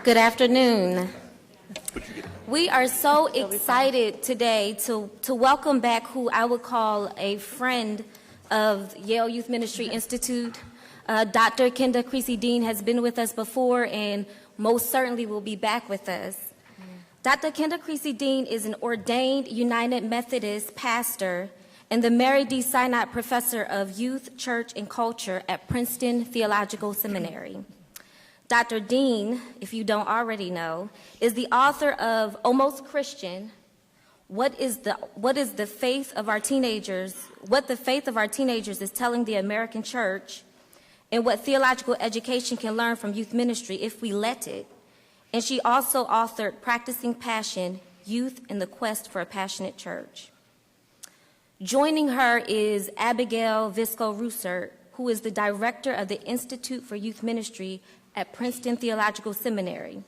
Good afternoon. We are so excited today to welcome back who I would call a friend of Yale Youth Ministry Institute. Dr. Kenda Creasy Dean has been with us before and most certainly will be back with us. Dr. Kenda Creasy Dean is an ordained United Methodist pastor and the Mary D. Synnott Professor of Youth, Church, and Culture at Princeton Theological Seminary. Dr. Dean, if you don't already know, is the author of Almost Christian, What the Faith of Our Teenagers is Telling the American Church, and What Theological Education Can Learn from Youth Ministry If We Let It. And she also authored Practicing Passion, Youth in the Quest for a Passionate Church. Joining her is Abigail Visco Rusert, who is the director of the Institute for Youth Ministry at Princeton Theological Seminary.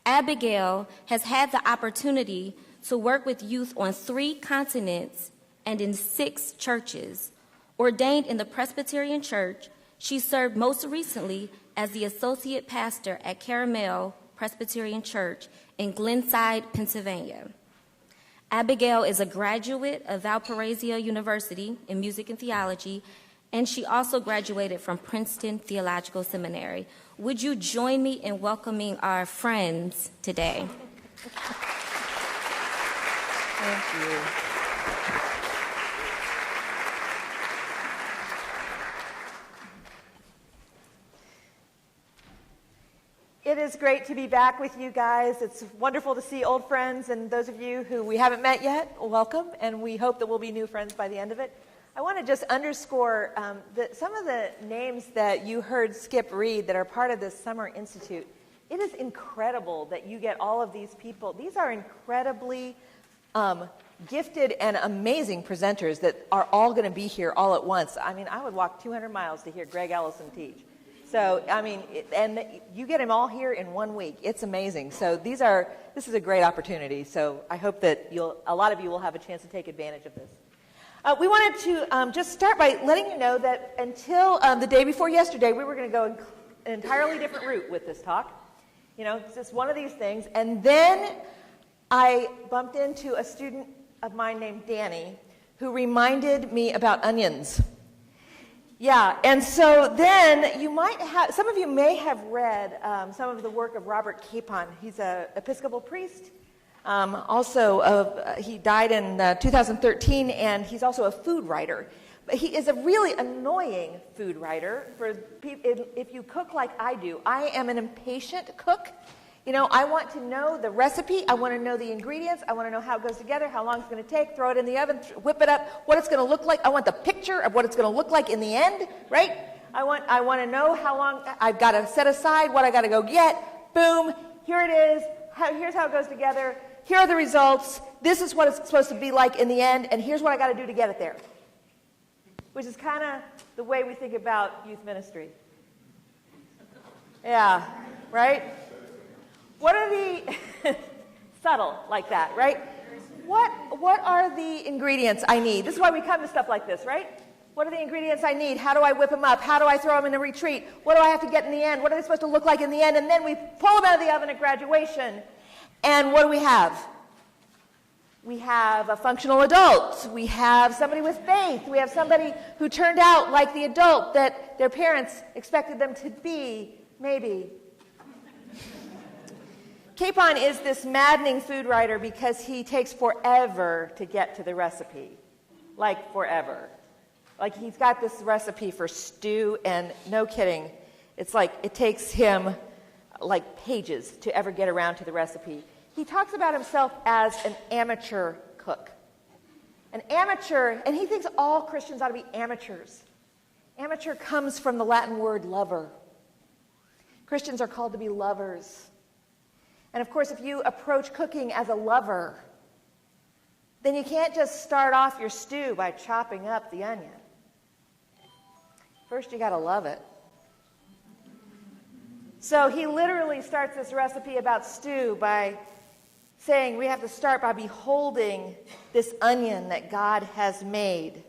Abigail has had the opportunity to work with youth on 3 continents and in 6 churches. Ordained in the Presbyterian Church, she served most recently as the associate pastor at Carmel Presbyterian Church in Glenside, Pennsylvania. Abigail is a graduate of Valparaiso University in music and theology, and she also graduated from Princeton Theological Seminary. Would you join me in welcoming our friends today? Thank you. It is great to be back with you guys. It's wonderful to see old friends, and those of you who we haven't met yet, welcome, and we hope that we'll be new friends by the end of it. I want to just underscore that some of the names that you heard Skip read that are part of this Summer Institute. It is incredible that you get all of these people. These are incredibly gifted and amazing presenters that are all going to be here all at once. I mean, I would walk 200 miles to hear Greg Ellison teach. So, I mean, and you get them all here in 1 week. It's amazing. So this is a great opportunity. So I hope that a lot of you will have a chance to take advantage of this. We wanted to just start by letting you know that until the day before yesterday, we were going to go an entirely different route with this talk. You know, it's just one of these things. And then I bumped into a student of mine named Danny who reminded me about onions. Yeah, and so then some of you may have read some of the work of Robert Capon. He's an Episcopal priest. He died in 2013, and he's also a food writer. But he is a really annoying food writer. If you cook like I do, I am an impatient cook. You know, I want to know the recipe. I want to know the ingredients. I want to know how it goes together, how long it's going to take, throw it in the oven, whip it up, what it's going to look like. I want the picture of what it's going to look like in the end, right? I want to know how long I've got to set aside, what I got to go get. Boom, here it is. Here's how it goes together. Here are the results. This is what it's supposed to be like in the end, and here's what I got to do to get it there. Which is kind of the way we think about youth ministry. Yeah, right? What are the subtle like that, right? What are the ingredients I need? This is why we come to stuff like this, right? What are the ingredients I need? How do I whip them up? How do I throw them in a retreat? What do I have to get in the end? What are they supposed to look like in the end? And then we pull them out of the oven at graduation. And what do we have? We have a functional adult. We have somebody with faith. We have somebody who turned out like the adult that their parents expected them to be, maybe. Capon is this maddening food writer because he takes forever to get to the recipe. Like forever. Like he's got this recipe for stew, and no kidding, it's like it takes him like pages to ever get around to the recipe. He talks about himself as an amateur cook. An amateur, and he thinks all Christians ought to be amateurs. Amateur comes from the Latin word lover. Christians are called to be lovers. And of course, if you approach cooking as a lover, then you can't just start off your stew by chopping up the onion. First, you got to love it. So he literally starts this recipe about stew by saying we have to start by beholding this onion that God has made.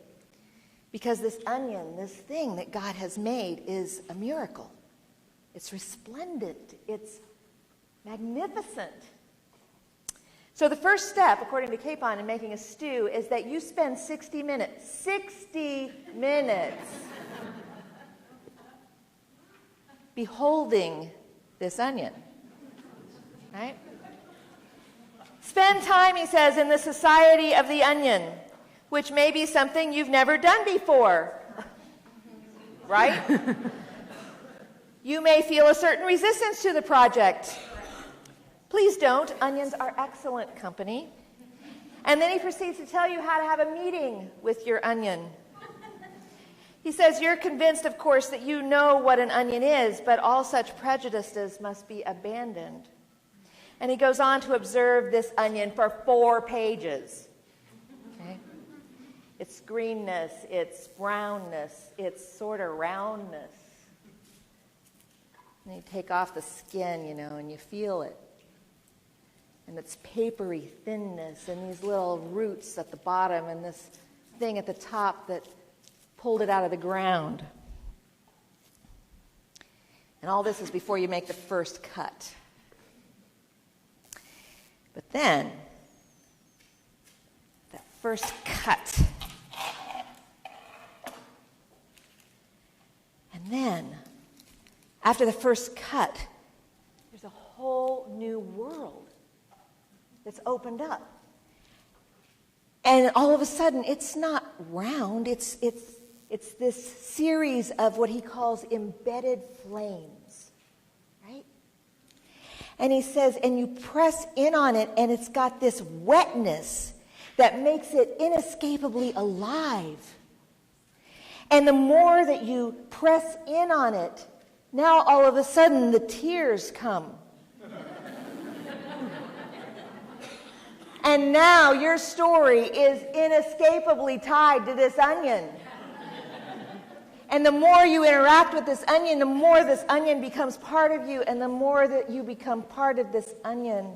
Because this onion, this thing that God has made, is a miracle. It's resplendent. It's magnificent. So the first step, according to Capon, in making a stew is that you spend 60 minutes. 60 minutes. Beholding this onion. Right? Spend time, he says, in the society of the onion, which may be something you've never done before. Right? You may feel a certain resistance to the project. Please don't. Onions are excellent company. And then he proceeds to tell you how to have a meeting with your onion. He says, you're convinced, of course, that you know what an onion is, but all such prejudices must be abandoned. And he goes on to observe this onion for 4 pages. Okay? Its greenness, its brownness, its sort of roundness. And you take off the skin, and you feel it. And its papery thinness, and these little roots at the bottom, and this thing at the top that pulled it out of the ground. And all this is before you make the first cut. But then, that first cut. And then, after the first cut, there's a whole new world that's opened up. And all of a sudden, it's not round, it's this series of what he calls embedded flames, right? And he says, and you press in on it, and it's got this wetness that makes it inescapably alive. And the more that you press in on it, now all of a sudden the tears come. And now your story is inescapably tied to this onion. And the more you interact with this onion, the more this onion becomes part of you, and the more that you become part of this onion.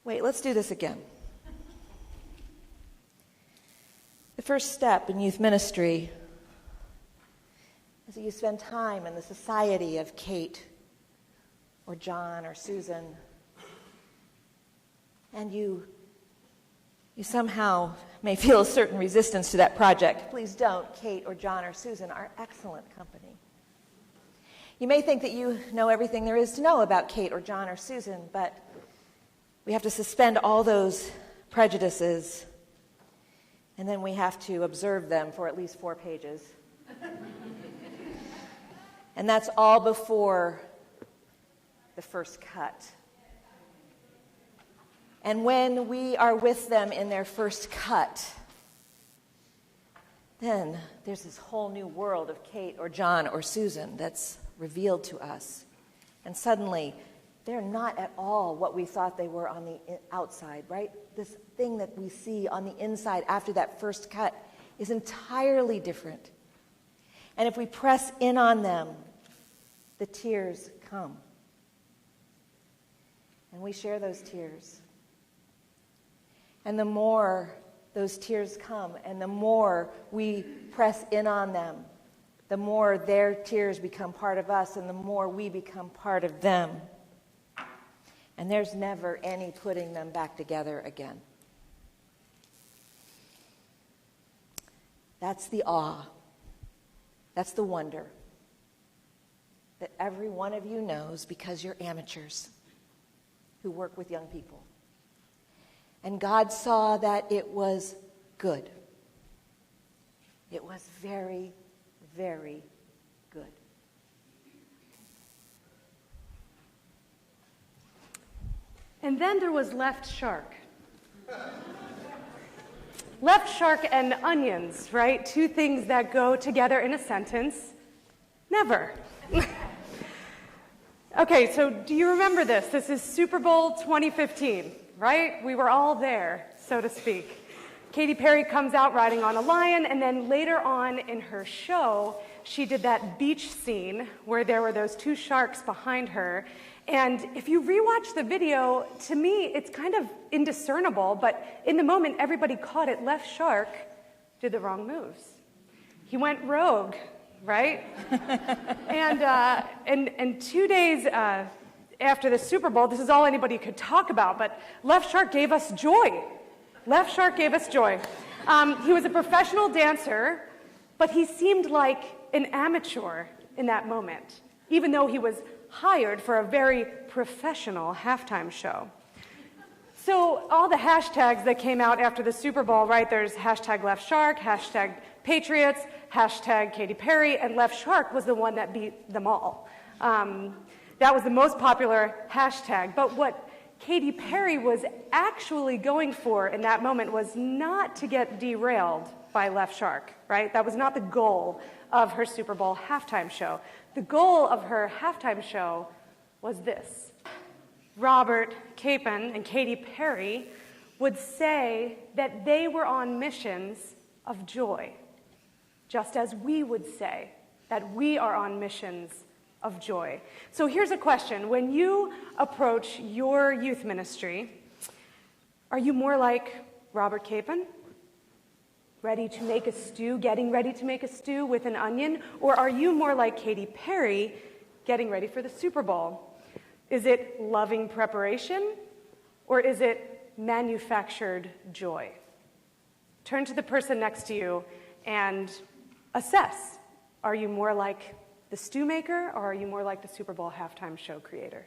Wait, let's do this again. The first step in youth ministry is that you spend time in the society of Kate or John or Susan. And you somehow may feel a certain resistance to that project. Please don't. Kate or John or Susan are excellent company. You may think that you know everything there is to know about Kate or John or Susan, but we have to suspend all those prejudices, and then we have to observe them for at least 4 pages. And that's all before the first cut. And when we are with them in their first cut, then there's this whole new world of Kate or John or Susan that's revealed to us. And suddenly, they're not at all what we thought they were on the outside, right? This thing that we see on the inside after that first cut is entirely different. And if we press in on them, the tears come. And we share those tears. And the more those tears come, and the more we press in on them, the more their tears become part of us, and the more we become part of them. And there's never any putting them back together again. That's the awe. That's the wonder that every one of you knows because you're amateurs who work with young people. And God saw that it was good. It was very, very good. And then there was Left Shark. Left Shark and onions, right? 2 things that go together in a sentence. Never. Okay, so do you remember this? This is Super Bowl 2015, right? We were all there, so to speak. Katy Perry comes out riding on a lion, and then later on in her show, she did that beach scene where there were those 2 sharks behind her. And if you rewatch the video, to me, it's kind of indiscernible, but in the moment, everybody caught it. Left shark, did the wrong moves. He went rogue, right? and 2 days after the Super Bowl, this is all anybody could talk about, but Left Shark gave us joy. Left Shark gave us joy. He was a professional dancer, but he seemed like an amateur in that moment, even though he was hired for a very professional halftime show. So all the hashtags that came out after the Super Bowl, right, there's hashtag Left Shark, hashtag Patriots, hashtag Katy Perry, and Left Shark was the one that beat them all. That was the most popular hashtag. But what Katy Perry was actually going for in that moment was not to get derailed by Left Shark, right? That was not the goal of her Super Bowl halftime show. The goal of her halftime show was this. Robert Capon and Katy Perry would say that they were on missions of joy, just as we would say that we are on missions of joy. So here's a question. When you approach your youth ministry, are you more like Robert Capon? Ready to make a stew, getting ready to make a stew with an onion? Or are you more like Katy Perry, getting ready for the Super Bowl? Is it loving preparation, or is it manufactured joy? Turn to the person next to you and assess. Are you more like the stew maker, or are you more like the Super Bowl halftime show creator?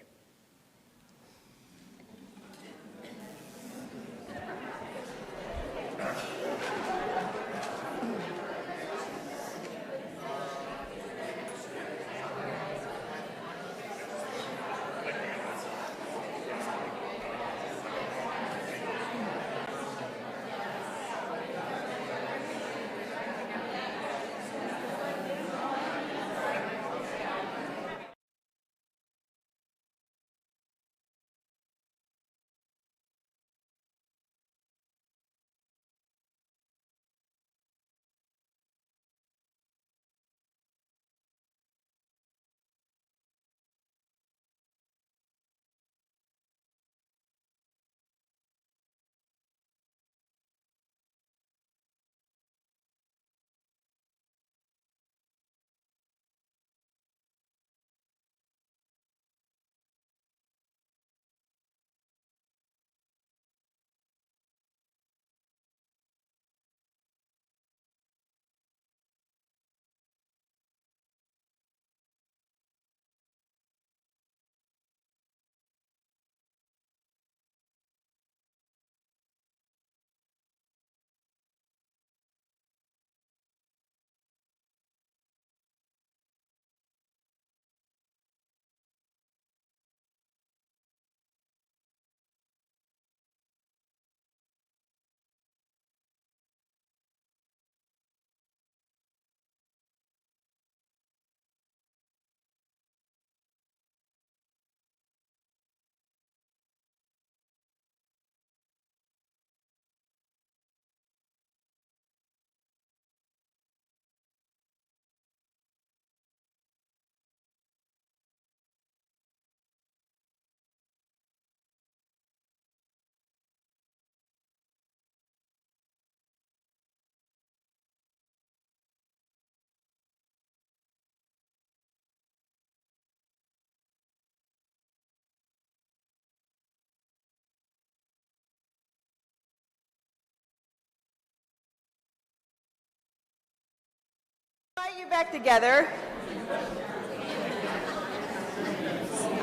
Invite you back together.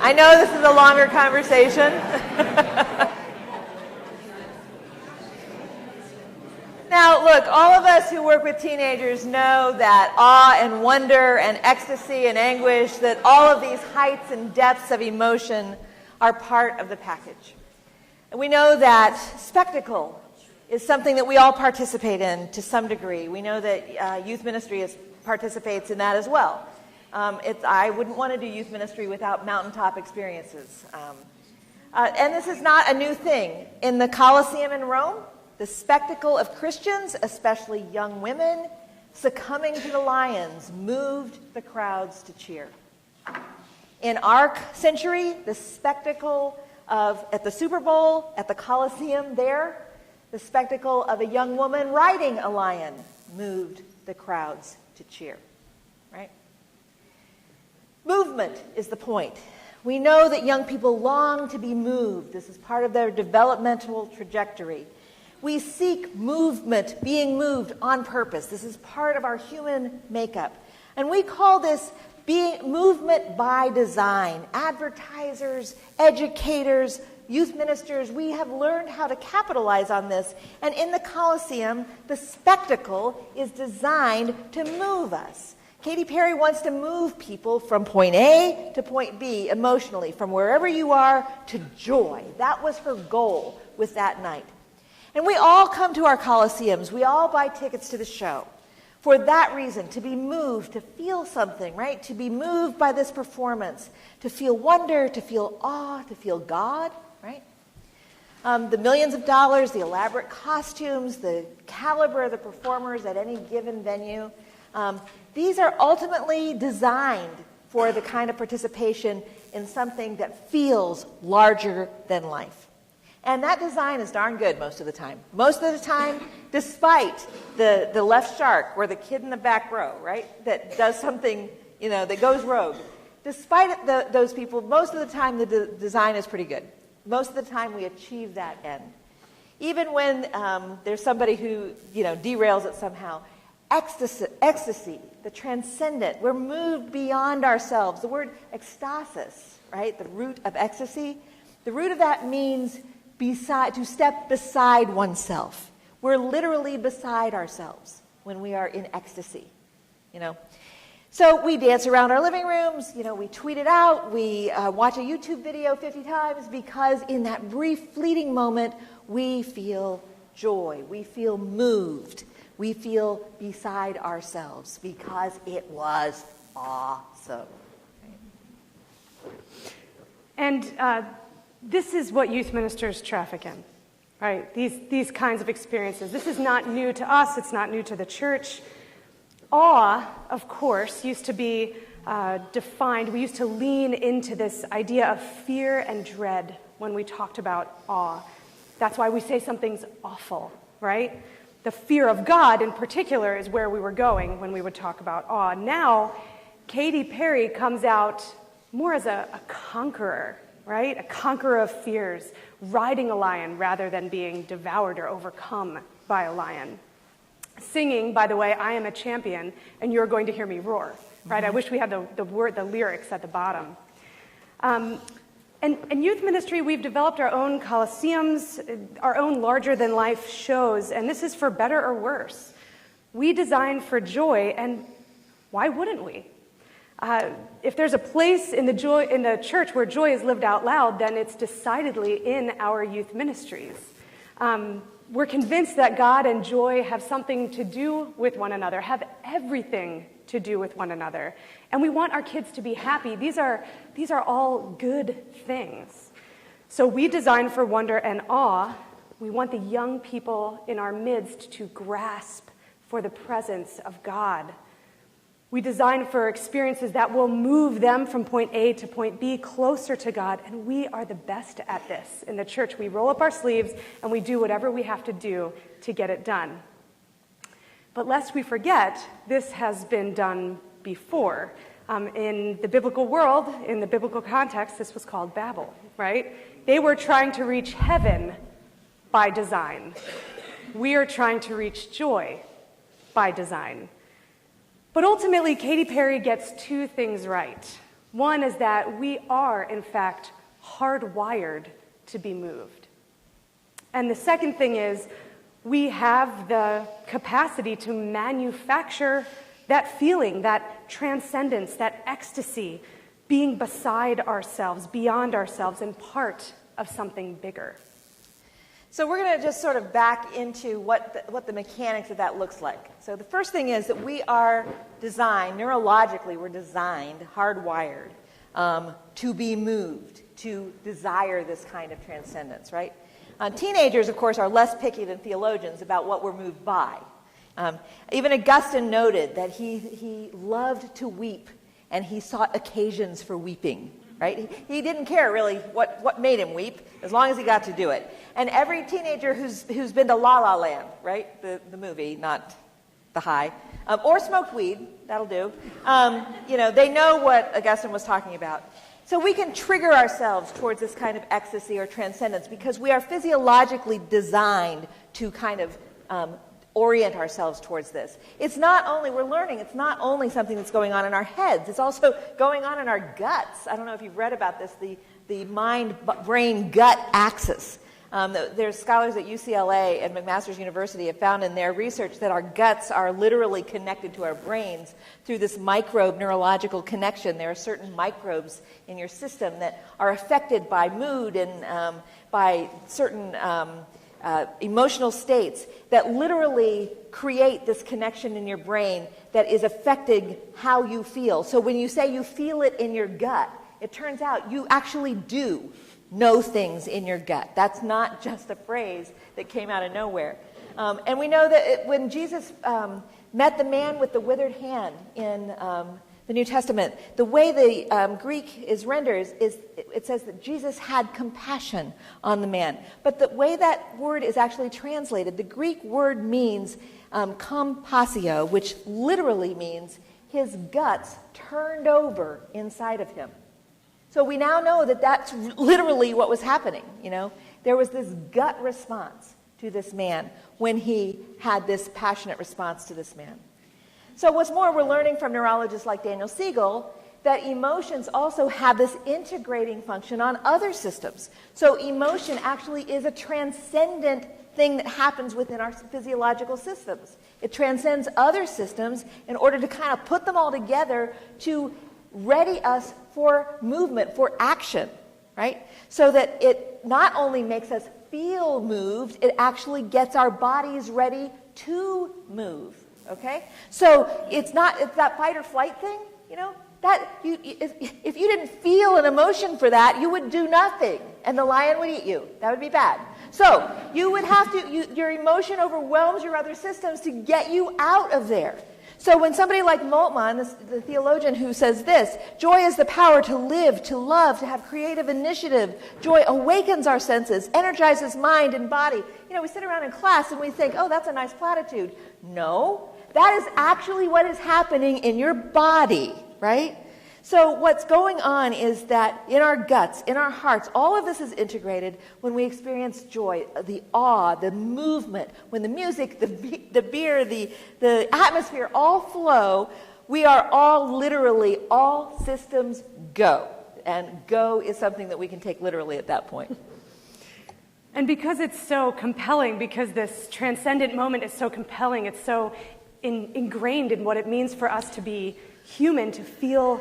I know this is a longer conversation. Now, look, all of us who work with teenagers know that awe and wonder and ecstasy and anguish, that all of these heights and depths of emotion are part of the package. And we know that spectacle is something that we all participate in to some degree. We know that youth ministry participates in that as well. I wouldn't want to do youth ministry without mountaintop experiences. And this is not a new thing. In the Colosseum in Rome, the spectacle of Christians, especially young women, succumbing to the lions moved the crowds to cheer. In our century, the spectacle of, at the Super Bowl, at the Colosseum there, the spectacle of a young woman riding a lion moved the crowds to cheer, right? Movement is the point. We know that young people long to be moved. This is part of their developmental trajectory. We seek movement, being moved on purpose. This is part of our human makeup. And we call this being movement by design. Advertisers, educators, youth ministers, we have learned how to capitalize on this. And in the Colosseum, the spectacle is designed to move us. Katy Perry wants to move people from point A to point B emotionally, from wherever you are to joy. That was her goal with that night. And we all come to our Colosseums. We all buy tickets to the show for that reason, to be moved, to feel something, right? To be moved by this performance, to feel wonder, to feel awe, to feel God, right? The millions of dollars, the elaborate costumes, the caliber of the performers at any given venue, these are ultimately designed for the kind of participation in something that feels larger than life. And that design is darn good most of the time. Most of the time, despite the left shark or the kid in the back row, right, that does something, that goes rogue. Despite those people, most of the time the design is pretty good. Most of the time we achieve that end. Even when there's somebody who, derails it somehow. Ecstasy, the transcendent. We're moved beyond ourselves. The word ecstasis, right, the root of ecstasy, the root of that means to step beside oneself. We're literally beside ourselves when we are in ecstasy, So we dance around our living rooms, we tweet it out, we watch a YouTube video 50 times because in that brief, fleeting moment, we feel joy, we feel moved, we feel beside ourselves because it was awesome. And this is what youth ministers traffic in, right? These kinds of experiences. This is not new to us. It's not new to the church. Awe, of course, used to be defined. We used to lean into this idea of fear and dread when we talked about awe. That's why we say something's awful, right? The fear of God, in particular, is where we were going when we would talk about awe. Now, Katy Perry comes out more as a conqueror, right? A conqueror of fears, riding a lion rather than being devoured or overcome by a lion. Singing, by the way, I am a champion, and you're going to hear me roar, right? I wish we had the lyrics at the bottom. And youth ministry, we've developed our own Colosseums, our own larger-than-life shows, and this is for better or worse. We design for joy, and why wouldn't we? If there's a place in the church where joy is lived out loud, then it's decidedly in our youth ministries. We're convinced that God and joy have something to do with one another, have everything to do with one another. And we want our kids to be happy. These are all good things. So we design for wonder and awe. We want the young people in our midst to grasp for the presence of God. We design for experiences that will move them from point A to point B closer to God, and we are the best at this. In the church, we roll up our sleeves and we do whatever we have to do to get it done. But lest we forget, this has been done before. In the biblical world, in the biblical context, this was called Babel, right? They were trying to reach heaven by design. We are trying to reach joy by design. But ultimately, Katy Perry gets two things right. One is that we are, in fact, hardwired to be moved. And the second thing is we have the capacity to manufacture that feeling, that transcendence, that ecstasy, being beside ourselves, beyond ourselves, and part of something bigger. So we're going to just sort of back into what the mechanics of that looks like. So the first thing is that we are designed, neurologically, we're designed, hardwired, to be moved, to desire this kind of transcendence, right? Teenagers, of course, are less picky than theologians about what we're moved by. Even Augustine noted that he loved to weep, and he sought occasions for weeping. Right? He didn't care really what made him weep, as long as he got to do it. And every teenager who's been to La La Land, right? The movie, not the high, or smoked weed, that'll do. They know what Augustine was talking about. So we can trigger ourselves towards this kind of ecstasy or transcendence because we are physiologically designed to kind of orient ourselves towards this. We're learning, it's not only something that's going on in our heads, it's also going on in our guts. I don't know if you've read about this, the mind-brain-gut axis. There's scholars at UCLA and McMaster's University have found in their research that our guts are literally connected to our brains through this microbe neurological connection. There are certain microbes in your system that are affected by mood and by certain emotional states that literally create this connection in your brain that is affecting how you feel. So when you say you feel it in your gut, it turns out you actually do know things in your gut. That's not just a phrase that came out of nowhere. And we know that when Jesus met the man with the withered hand in the New Testament, the way the Greek is rendered is it says that Jesus had compassion on the man. But the way that word is actually translated, the Greek word means compassio, which literally means his guts turned over inside of him. So we now know that that's literally what was happening, There was this gut response to this man when he had this passionate response to this man. So what's more, we're learning from neurologists like Daniel Siegel that emotions also have this integrating function on other systems. So emotion actually is a transcendent thing that happens within our physiological systems. It transcends other systems in order to kind of put them all together to ready us for movement, for action, right? So that it not only makes us feel moved, it actually gets our bodies ready to move, okay? So it's that fight or flight thing, if you didn't feel an emotion for that, you would do nothing, and the lion would eat you. That would be bad. So you would have to, your emotion overwhelms your other systems to get you out of there. So when somebody like Moltmann, the theologian who says this, joy is the power to live, to love, to have creative initiative. Joy awakens our senses, energizes mind and body. We sit around in class and we think, oh, that's a nice platitude. No, that is actually what is happening in your body, right? So what's going on is that in our guts, in our hearts, all of this is integrated when we experience joy, the awe, the movement, when the music, the beer, the atmosphere all flow, we are all literally, all systems go. And go is something that we can take literally at that point. And because it's so compelling, because this transcendent moment is so compelling, it's so ingrained in what it means for us to be human, to feel,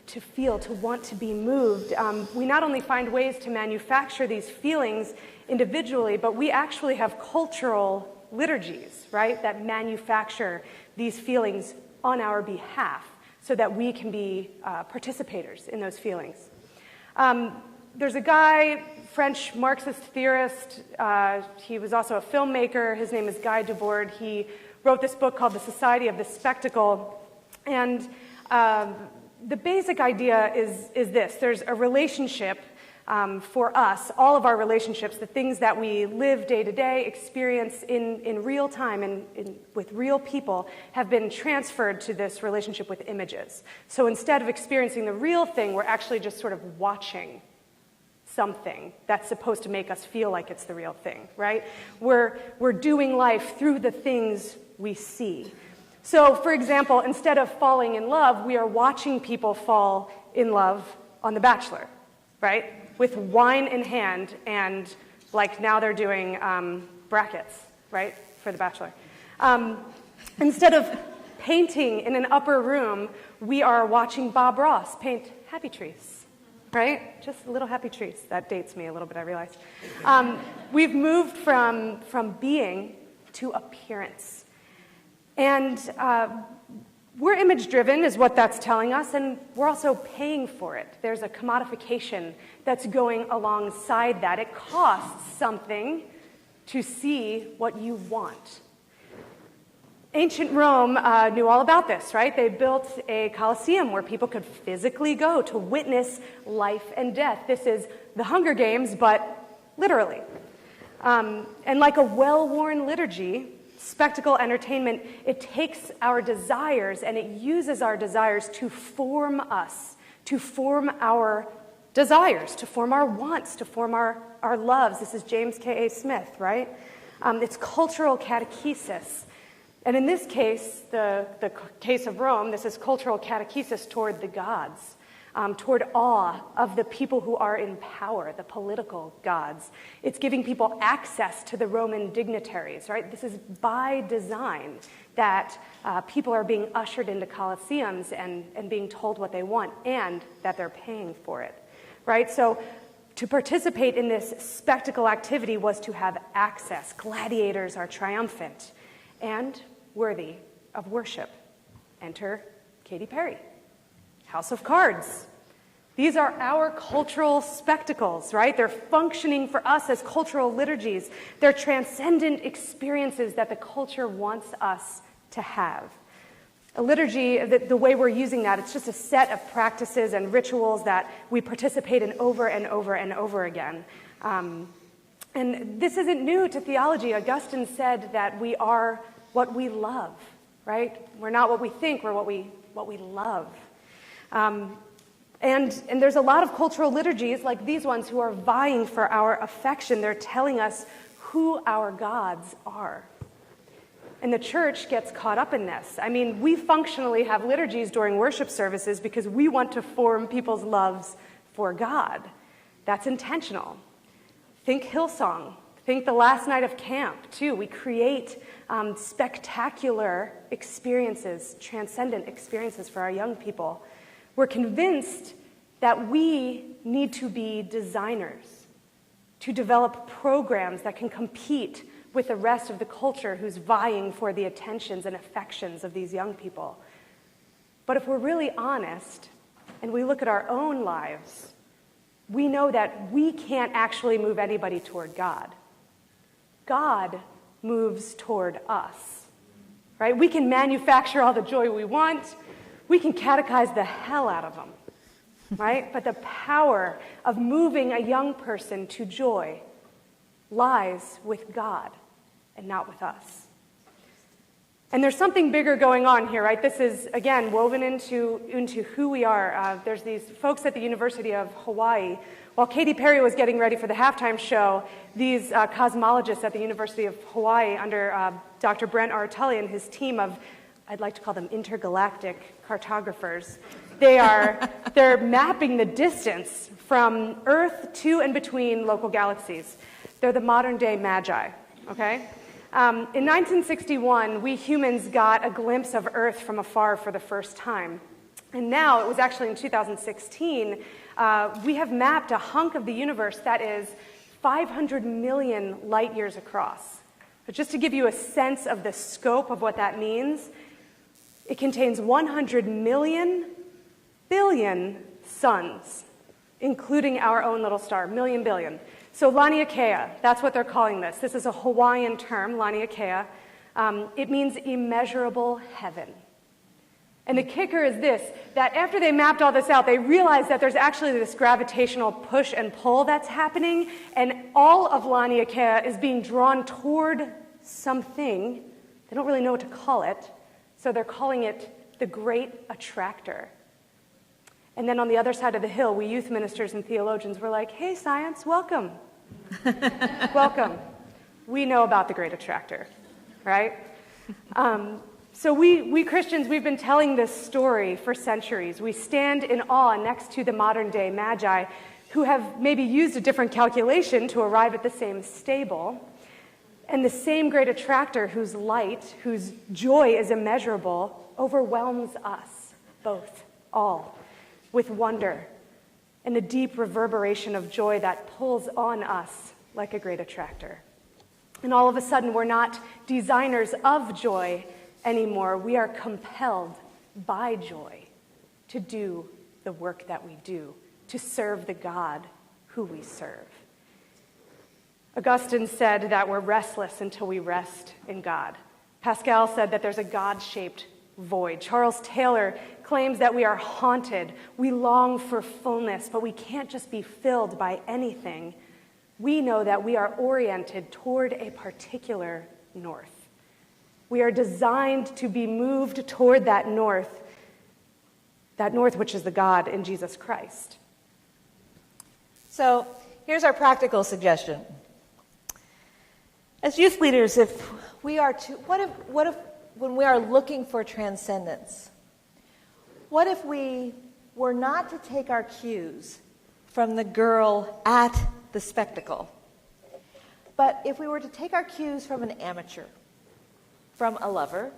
to want to be moved. We not only find ways to manufacture these feelings individually, but we actually have cultural liturgies, right, that manufacture these feelings on our behalf so that we can be participators in those feelings. There's a guy, French Marxist theorist, he was also a filmmaker, his name is Guy Debord. He wrote this book called The Society of the Spectacle. And the basic idea is this. There's a relationship for us, all of our relationships, the things that we live day to day, experience in real time and with real people, have been transferred to this relationship with images. So instead of experiencing the real thing, we're actually just sort of watching something that's supposed to make us feel like it's the real thing, right? We're doing life through the things we see. So, for example, instead of falling in love, we are watching people fall in love on The Bachelor, right? With wine in hand, and like now they're doing brackets, right, for The Bachelor. Instead of painting in an upper room, we are watching Bob Ross paint happy trees, right? Just little happy trees. That dates me a little bit, I realize. We've moved from being to appearance. And we're image-driven is what that's telling us, and we're also paying for it. There's a commodification that's going alongside that. It costs something to see what you want. Ancient Rome knew all about this, right? They built a Colosseum where people could physically go to witness life and death. This is the Hunger Games, but literally. And like a well-worn liturgy, spectacle, entertainment, it takes our desires and it uses our desires to form us, to form our desires, to form our wants, to form our loves. This is James K.A. Smith, right? It's cultural catechesis. And in this case, the case of Rome, this is cultural catechesis toward the gods, toward awe of the people who are in power, the political gods. It's giving people access to the Roman dignitaries, right? This is by design that people are being ushered into coliseums and being told what they want and that they're paying for it, right? So to participate in this spectacle activity was to have access. Gladiators are triumphant and worthy of worship. Enter Katy Perry. House of Cards. These are our cultural spectacles, right? They're functioning for us as cultural liturgies. They're transcendent experiences that the culture wants us to have. A liturgy, the way we're using that, it's just a set of practices and rituals that we participate in over and over and over again. And this isn't new to theology. Augustine said that we are what we love, right? We're not what we think, we're what we love. And there's a lot of cultural liturgies like these ones who are vying for our affection. They're telling us who our gods are. And the church gets caught up in this. I mean, we functionally have liturgies during worship services because we want to form people's loves for God. That's intentional. Think Hillsong. Think the last night of camp, too. We create spectacular experiences, transcendent experiences for our young people. We're convinced that we need to be designers, to develop programs that can compete with the rest of the culture who's vying for the attentions and affections of these young people. But if we're really honest, and we look at our own lives, we know that we can't actually move anybody toward God. God moves toward us, right? We can manufacture all the joy we want. We can catechize the hell out of them, right? But the power of moving a young person to joy lies with God and not with us. And there's something bigger going on here, right? This is, again, woven into who we are. There's these folks at the University of Hawaii. While Katy Perry was getting ready for the halftime show, these cosmologists at the University of Hawaii under Dr. Brent R. Tully and his team of, I'd like to call them intergalactic cartographers, they're mapping the distance from Earth to and between local galaxies. They're the modern-day magi, okay? In 1961, we humans got a glimpse of Earth from afar for the first time. And now, it was actually in 2016, we have mapped a hunk of the universe that is 500 million light years across. But just to give you a sense of the scope of what that means, it contains 100 million billion suns, including our own little star, billion. So Laniakea, that's what they're calling this. This is a Hawaiian term, Laniakea. It means immeasurable heaven. And the kicker is this, that after they mapped all this out, they realized that there's actually this gravitational push and pull that's happening, and all of Laniakea is being drawn toward something. They don't really know what to call it, so they're calling it the Great Attractor. And then on the other side of the hill, we youth ministers and theologians were like, hey, science, welcome. Welcome. We know about the Great Attractor, right? So we Christians, we've been telling this story for centuries. We stand in awe next to the modern-day magi who have maybe used a different calculation to arrive at the same stable. And the same Great Attractor whose light, whose joy is immeasurable, overwhelms us, both, all, with wonder and a deep reverberation of joy that pulls on us like a great attractor. And all of a sudden, we're not designers of joy anymore. We are compelled by joy to do the work that we do, to serve the God who we serve. Augustine said that we're restless until we rest in God. Pascal said that there's a God-shaped void. Charles Taylor claims that we are haunted. We long for fullness, but we can't just be filled by anything. We know that we are oriented toward a particular north. We are designed to be moved toward that north which is the God in Jesus Christ. So here's our practical suggestion. As youth leaders, if we are to, what if when we are looking for transcendence, what if we were not to take our cues from the girl at the spectacle, but if we were to take our cues from an amateur, from a lover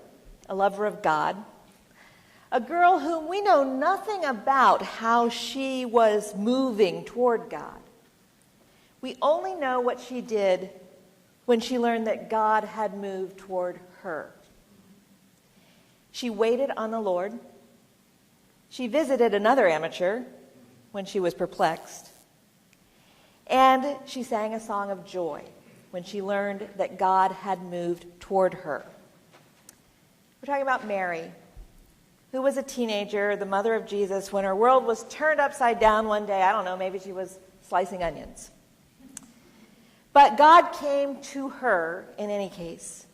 of God, a girl whom we know nothing about how she was moving toward God. We only know what she did when she learned that God had moved toward her. She waited on the Lord. She visited another amateur when she was perplexed. And she sang a song of joy when she learned that God had moved toward her. We're talking about Mary, who was a teenager, the mother of Jesus, when her world was turned upside down one day. I don't know, maybe she was slicing onions. But God came to her in any case,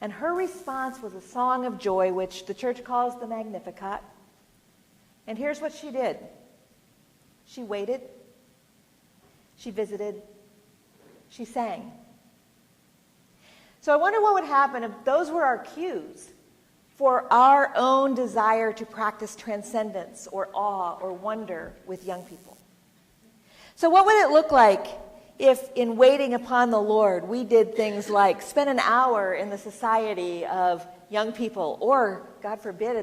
and her response was a song of joy, which the church calls the Magnificat. And here's what she did. She waited, she visited, she sang. So I wonder what would happen if those were our cues for our own desire to practice transcendence or awe or wonder with young people. So what would it look like if in waiting upon the Lord we did things like spend an hour in the society of young people, or, God forbid,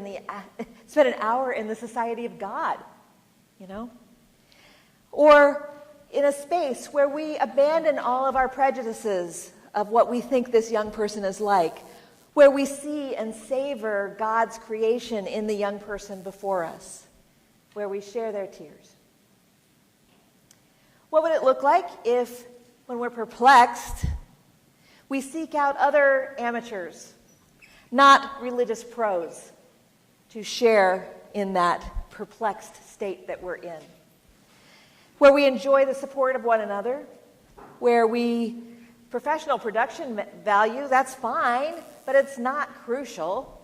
spend an hour in the society of God, Or in a space where we abandon all of our prejudices of what we think this young person is like, where we see and savor God's creation in the young person before us, where we share their tears. What would it look like if, when we're perplexed, we seek out other amateurs, not religious pros, to share in that perplexed state that we're in, where we enjoy the support of one another, where professional production value, that's fine, but it's not crucial.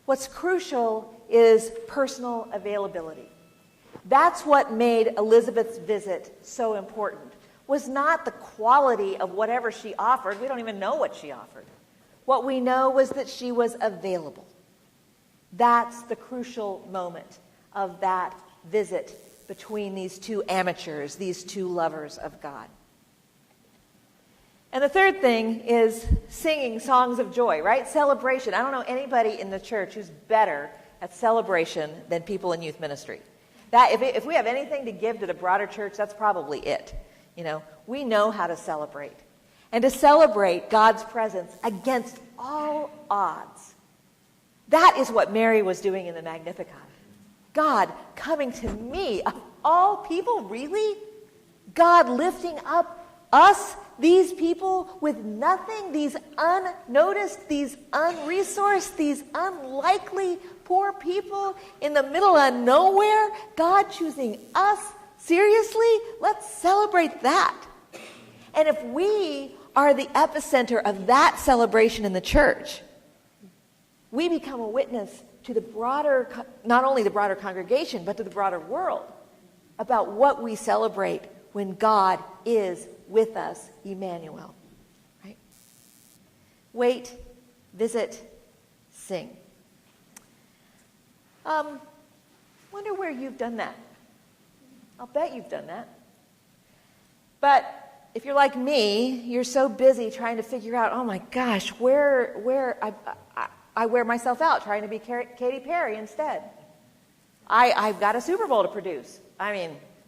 What's crucial is personal availability. That's what made Elizabeth's visit so important, was not the quality of whatever she offered. We don't even know what she offered. What we know was that she was available. That's the crucial moment of that visit between these two amateurs, these two lovers of God. And the third thing is singing songs of joy, right? Celebration. I don't know anybody in the church who's better at celebration than people in youth ministry. That if we have anything to give to the broader church, that's probably it. We know how to celebrate. And to celebrate God's presence against all odds. That is what Mary was doing in the Magnificat. God coming to me, of all people, really? God lifting up us, these people with nothing, these unnoticed, these unresourced, these unlikely poor people in the middle of nowhere, God choosing us, seriously? Let's celebrate that. And if we are the epicenter of that celebration in the church, we become a witness to the broader, not only the broader congregation, but to the broader world about what we celebrate when God is with us, Emmanuel. Right? Wait, visit, sing. Wonder where you've done that. I'll bet you've done that. But if you're like me, you're so busy trying to figure out, oh my gosh, where I wear myself out trying to be Katy Perry instead. I've got a Super Bowl to produce.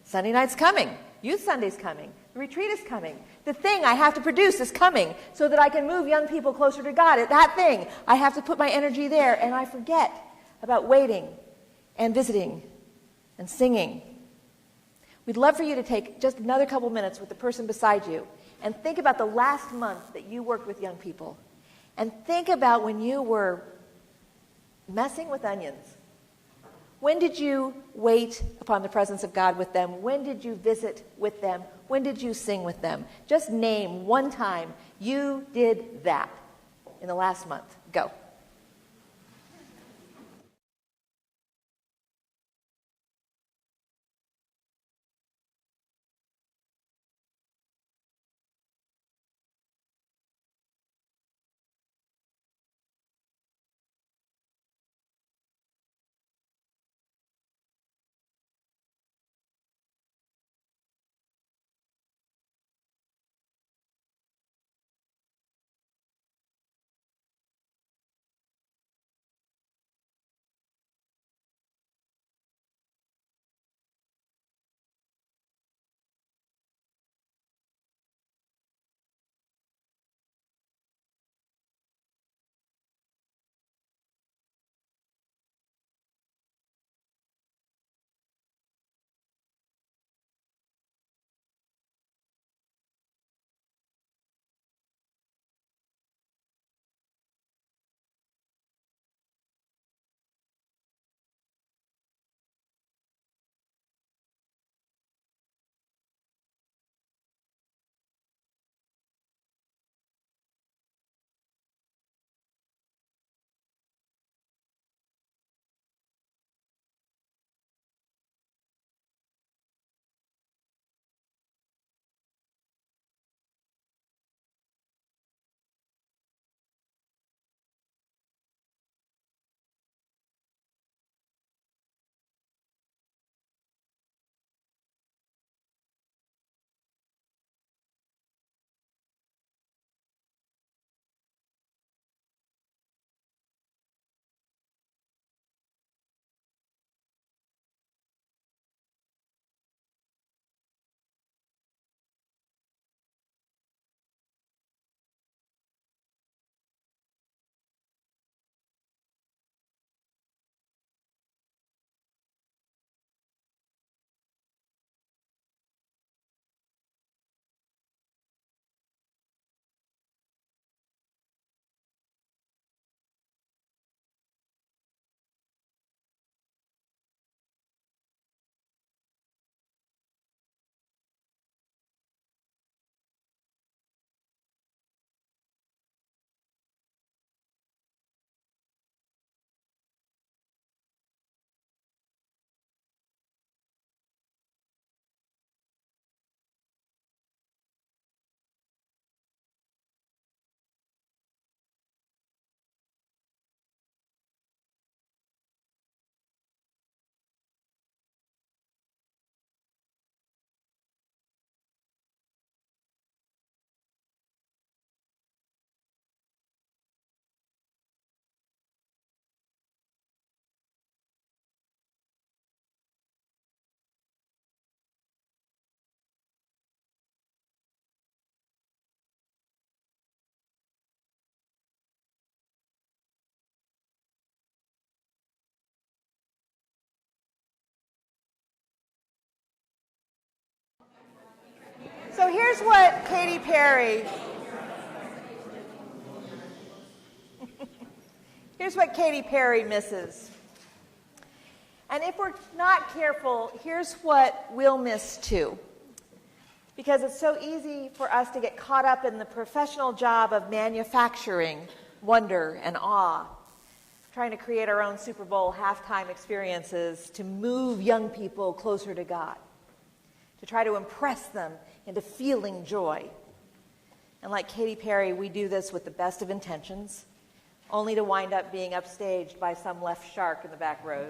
Sunday night's coming. Youth Sunday's coming. The retreat is coming. The thing I have to produce is coming so that I can move young people closer to God. That thing, I have to put my energy there, and I forget about waiting and visiting and singing. We'd love for you to take just another couple minutes with the person beside you and think about the last month that you worked with young people. And think about when you were messing with onions. When did you wait upon the presence of God with them? When did you visit with them? When did you sing with them? Just name one time you did that in the last month. Go. Here's what Katy Perry misses. And if we're not careful, here's what we'll miss too. Because it's so easy for us to get caught up in the professional job of manufacturing wonder and awe, trying to create our own Super Bowl halftime experiences to move young people closer to God, to try to impress them into feeling joy. And like Katy Perry, we do this with the best of intentions, only to wind up being upstaged by some left shark in the back row.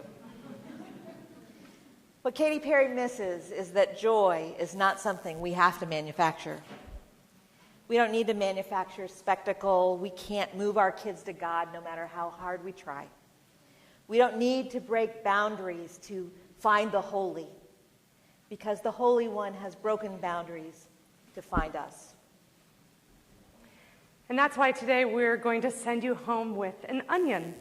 What Katy Perry misses is that joy is not something we have to manufacture. We don't need to manufacture spectacle. We can't move our kids to God no matter how hard we try. We don't need to break boundaries to find the holy, because the Holy One has broken boundaries to find us. And that's why today we're going to send you home with an onion.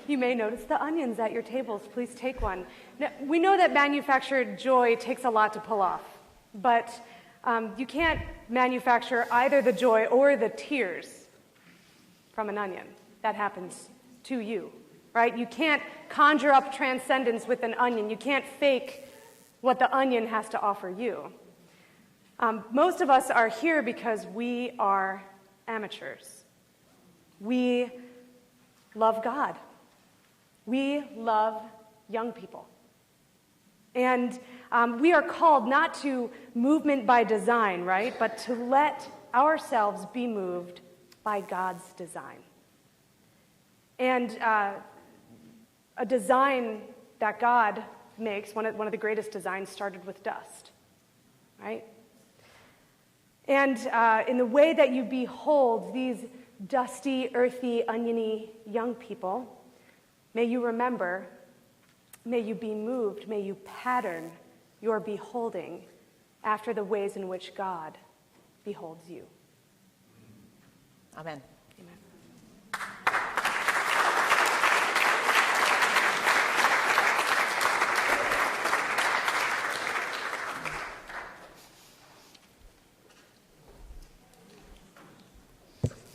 You may notice the onions at your tables. Please take one. Now, we know that manufactured joy takes a lot to pull off, but you can't manufacture either the joy or the tears from an onion. That happens to you, right? You can't conjure up transcendence with an onion. You can't fake what the onion has to offer you. Most of us are here because we are amateurs. We love God. We love young people. And we are called not to movement by design, right? But to let ourselves be moved by God's design. And a design that God makes, one of the greatest designs, started with dust, right? And in the way that you behold these dusty, earthy, oniony young people, may you remember, may you be moved, may you pattern your beholding after the ways in which God beholds you. Amen. Amen.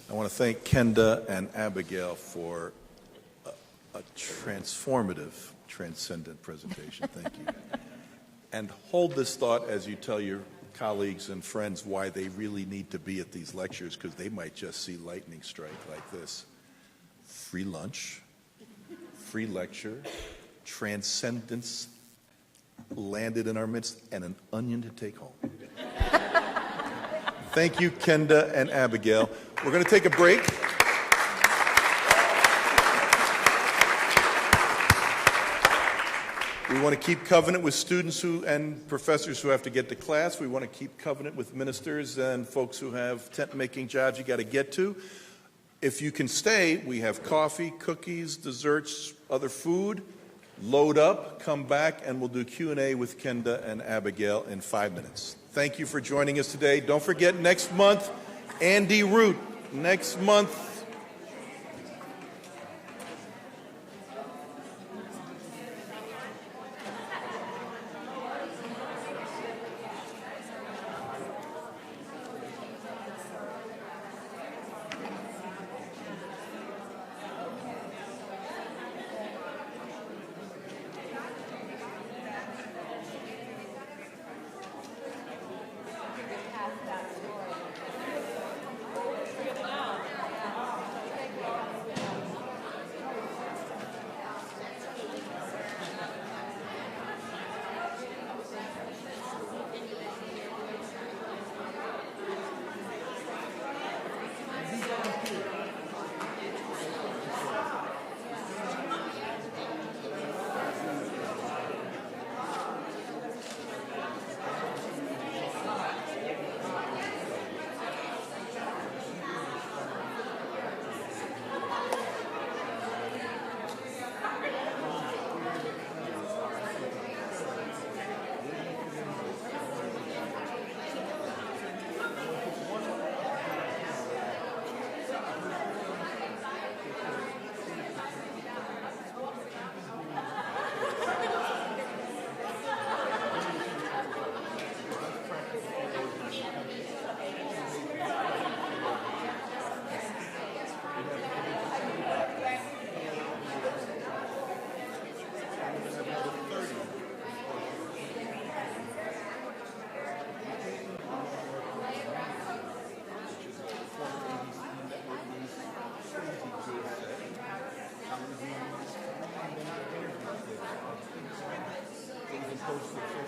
I want to thank Kenda and Abigail for a transformative, transcendent presentation. Thank you. And hold this thought as you tell your colleagues and friends why they really need to be at these lectures, because they might just see lightning strike like this. Free lunch, free lecture, transcendence landed in our midst, and an onion to take home. Thank you, Kenda and Abigail. We're going to take a break. We want to keep covenant with students and professors who have to get to class. We want to keep covenant with ministers and folks who have tent-making jobs you got to get to. If you can stay, we have coffee, cookies, desserts, other food. Load up, come back, and we'll do Q&A with Kenda and Abigail in 5 minutes. Thank you for joining us today. Don't forget, next month, Andy Root. Next month,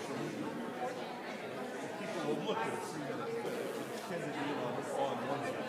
People will look at a 3-minute clip. Kenda being on one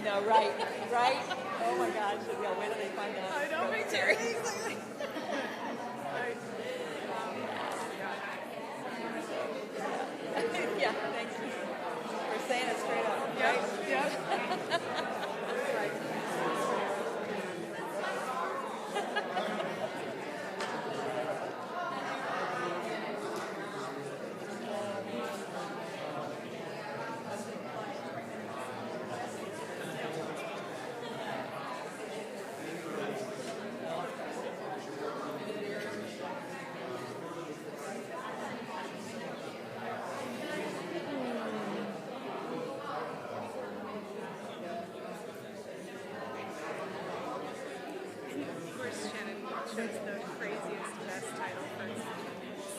know, right? Oh my gosh, yeah, wait till they find out. I know, right, Terry. Yeah, thank you for saying it straight up. Right? Yeah. That's the craziest, best title for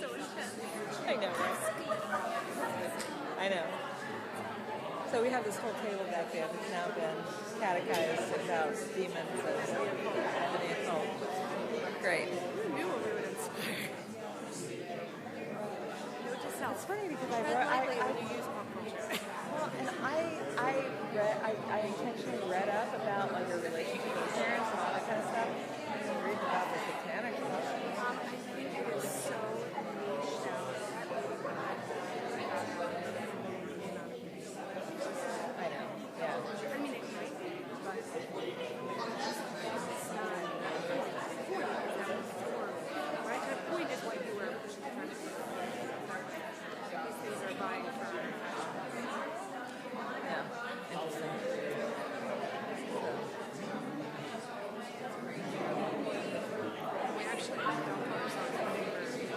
so intense. I know, right? I know. So we have this whole table back there that's now been catechized about demons and divinity and hope. Great. Who knew what we would inspire? Note to self. It's funny because I when you use pop culture. well, and I intentionally read up about like your relationship with parents and all that kind of stuff. I didn't read about the satanic stuff. I think it was so niched out. I know, yeah. I mean, it might be, but it's not. Right? The point is what you were trying to do. These things are vying for. Yeah, interesting. We actually have Valparaiso University.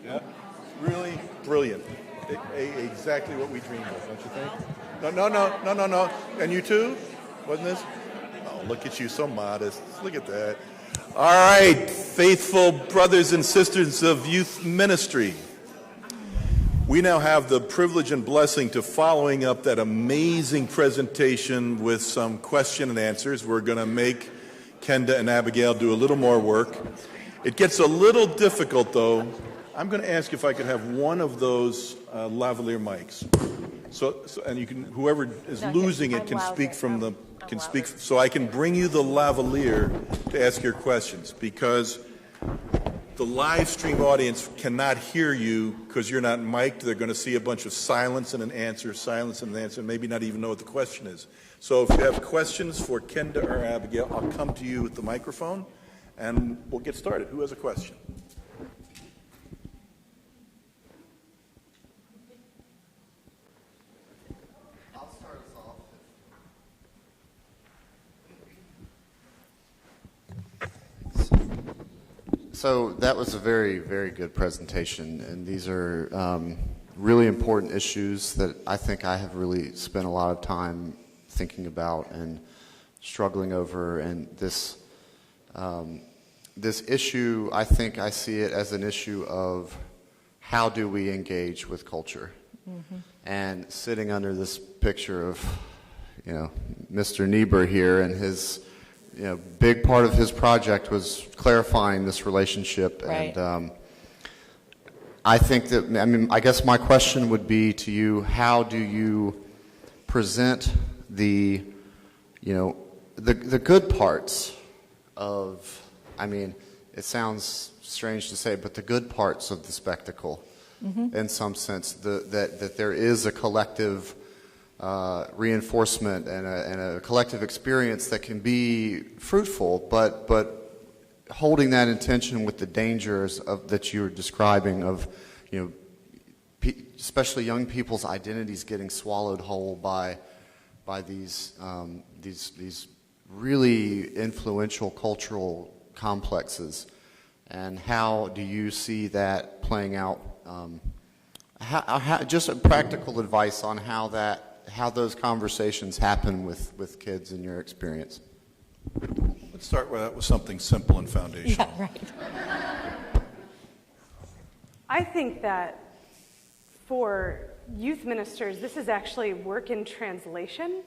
Yeah, really brilliant. Exactly what we dreamed of, don't you think? No. And you too? Wasn't this? Oh, look at you, so modest. Look at that. All right, faithful brothers and sisters of youth ministry. We now have the privilege and blessing to following up that amazing presentation with some question and answers. We're going to make Kenda and Abigail do a little more work. It gets a little difficult, though. I'm going to ask if I could have one of those lavalier mics. So and you can, whoever is losing it can speak from the, can speak, so I can bring you the lavalier to ask your questions, because the live stream audience cannot hear you because you're not mic'd. They're going to see a bunch of silence and an answer, and maybe not even know what the question is. So if you have questions for Kenda or Abigail, I'll come to you with the microphone, And we'll get started. Who has a question? I'll start us off. So that was a very, very good presentation, and these are really important issues that I think I have really spent a lot of time thinking about and struggling over. And this issue, I think I see it as an issue of how do we engage with culture. Mm-hmm. And sitting under this picture of, Mr. Niebuhr here, and his, big part of his project was clarifying this relationship. Right. And I think that, I guess my question would be to you, how do you present the good parts of, it sounds strange to say, but the good parts of the spectacle, mm-hmm. in some sense, that there is a collective reinforcement and a collective experience that can be fruitful, but holding that intention with the dangers that you're describing of, especially young people's identities getting swallowed whole by these really influential cultural complexes. And how do you see that playing out? Just a practical advice on how those conversations happen with kids in your experience. Let's start with something simple and foundational. Yeah, right. I think that for youth ministers, this is actually work in translation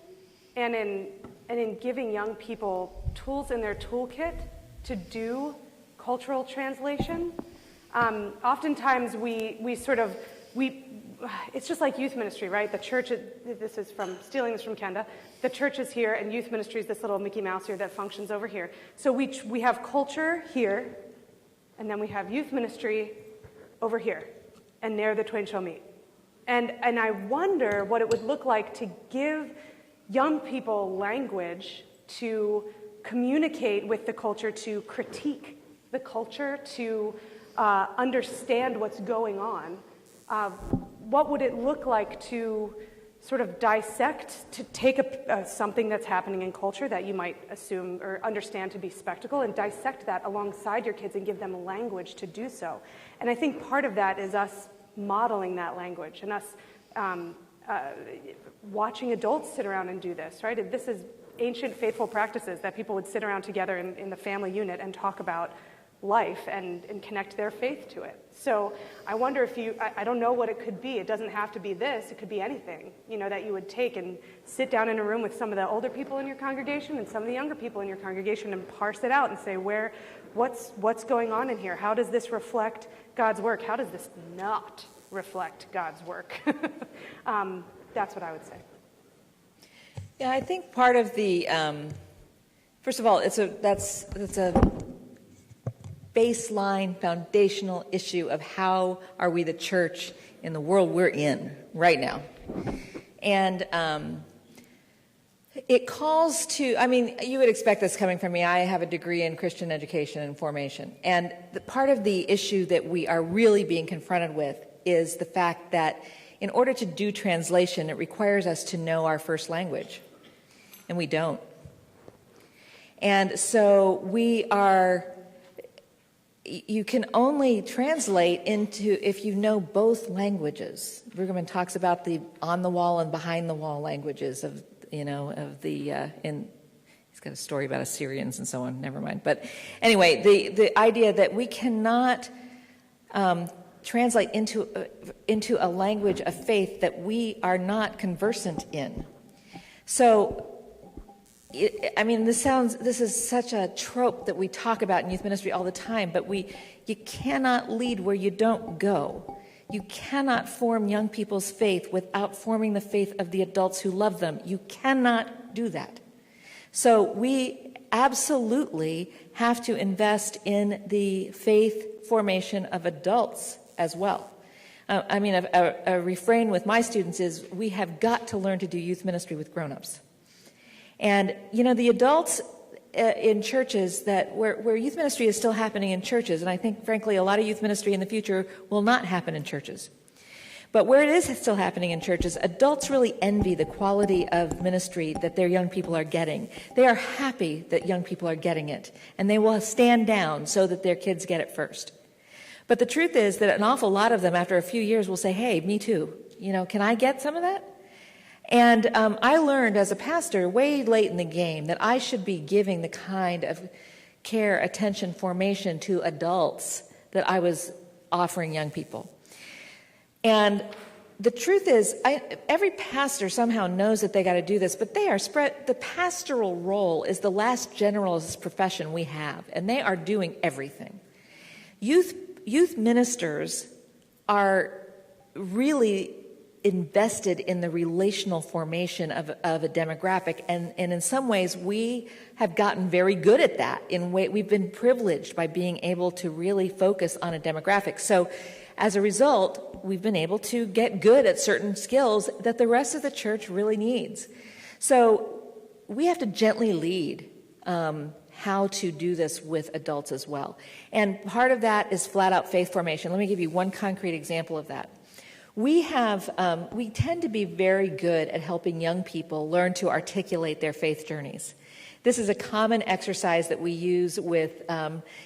and in giving young people tools in their toolkit to do cultural translation. Oftentimes it's just like youth ministry, right? The church, stealing this from Kenda, the church is here and youth ministry is this little Mickey Mouse here that functions over here. So we have culture here, and then we have youth ministry over here, and there the twain shall meet. And I wonder what it would look like to give young people language to communicate with the culture, to critique the culture, to understand what's going on. What would it look like to sort of dissect, to take something that's happening in culture that you might assume or understand to be spectacle, and dissect that alongside your kids and give them language to do so? And I think part of that is us modeling that language and us watching adults sit around and do this, right? This is ancient faithful practices that people would sit around together in the family unit and talk about life and connect their faith to it. So I wonder if I don't know what it could be. It doesn't have to be this. It could be anything, that you would take and sit down in a room with some of the older people in your congregation and some of the younger people in your congregation and parse it out and say, what's going on in here? How does this reflect God's work? How does this not reflect God's work? That's what I would say. Yeah, I think part of the, first of all, it's a baseline, foundational issue of how are we the church in the world we're in right now. And it calls to, you would expect this coming from me. I have a degree in Christian education and formation. And part of the issue that we are really being confronted with is the fact that in order to do translation, it requires us to know our first language. And we don't. And so you can only translate if you know both languages. Brueggemann talks about the on-the-wall and behind-the-wall languages of he's got a story about Assyrians and so on, never mind. But anyway, the idea that we cannot translate into a language of faith that we are not conversant in. So, this is such a trope that we talk about in youth ministry all the time, but you cannot lead where you don't go. You cannot form young people's faith without forming the faith of the adults who love them. You cannot do that. So we absolutely have to invest in the faith formation of adults as well. A refrain with my students is, we have got to learn to do youth ministry with grown-ups. And, the adults, in churches that where youth ministry is still happening in churches, and I think, frankly, a lot of youth ministry in the future will not happen in churches. But where it is still happening in churches, adults really envy the quality of ministry that their young people are getting. They are happy that young people are getting it, and they will stand down so that their kids get it first. But the truth is that an awful lot of them, after a few years, will say, hey, me too. Can I get some of that? And I learned as a pastor way late in the game that I should be giving the kind of care, attention, formation to adults that I was offering young people. And the truth is, every pastor somehow knows that they got to do this, but they are spread. The pastoral role is the last generalist profession we have, and they are doing everything. Youth ministers are really invested in the relational formation of a demographic, and in some ways we have gotten very good at that. We've been privileged by being able to really focus on a demographic. So as a result, we've been able to get good at certain skills that the rest of the church really needs. So we have to gently lead how to do this with adults as well. And part of that is flat-out faith formation. Let me give you one concrete example of that. We tend to be very good at helping young people learn to articulate their faith journeys. This is a common exercise that we use with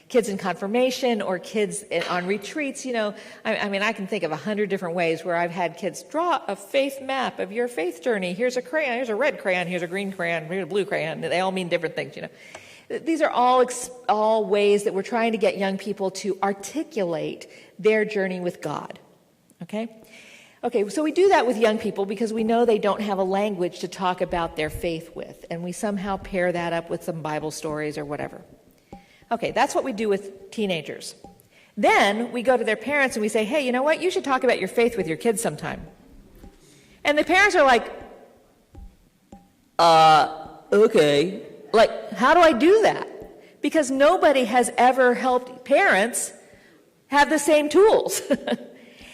kids in confirmation or kids on retreats. I can think of 100 different ways where I've had kids draw a faith map of your faith journey. Here's a crayon, here's a red crayon, here's a green crayon, here's a blue crayon. They all mean different things, These are all ways that we're trying to get young people to articulate their journey with God. Okay, so we do that with young people because we know they don't have a language to talk about their faith with, and we somehow pair that up with some Bible stories or whatever. Okay, that's what we do with teenagers. Then we go to their parents and we say, hey, you know what? You should talk about your faith with your kids sometime. And the parents are like, okay. Like, how do I do that? Because nobody has ever helped parents have the same tools.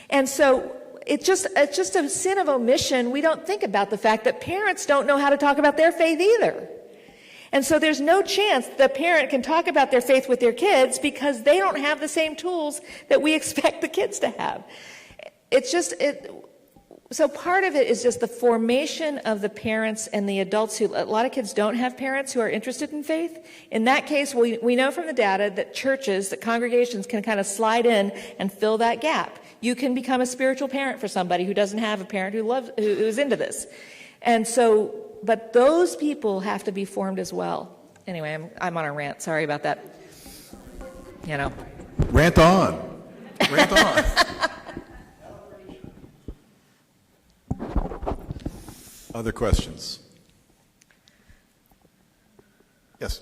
And so it's just a sin of omission. We don't think about the fact that parents don't know how to talk about their faith either. And so there's no chance the parent can talk about their faith with their kids because they don't have the same tools that we expect the kids to have. So part of it is just the formation of the parents and the adults a lot of kids don't have parents who are interested in faith. In that case, we know from the data that churches, that congregations can kind of slide in and fill that gap. You can become a spiritual parent for somebody who doesn't have a parent who's into this. And so, but those people have to be formed as well. Anyway, I'm on a rant. Sorry about that. Rant on. Rant on. Other questions? Yes.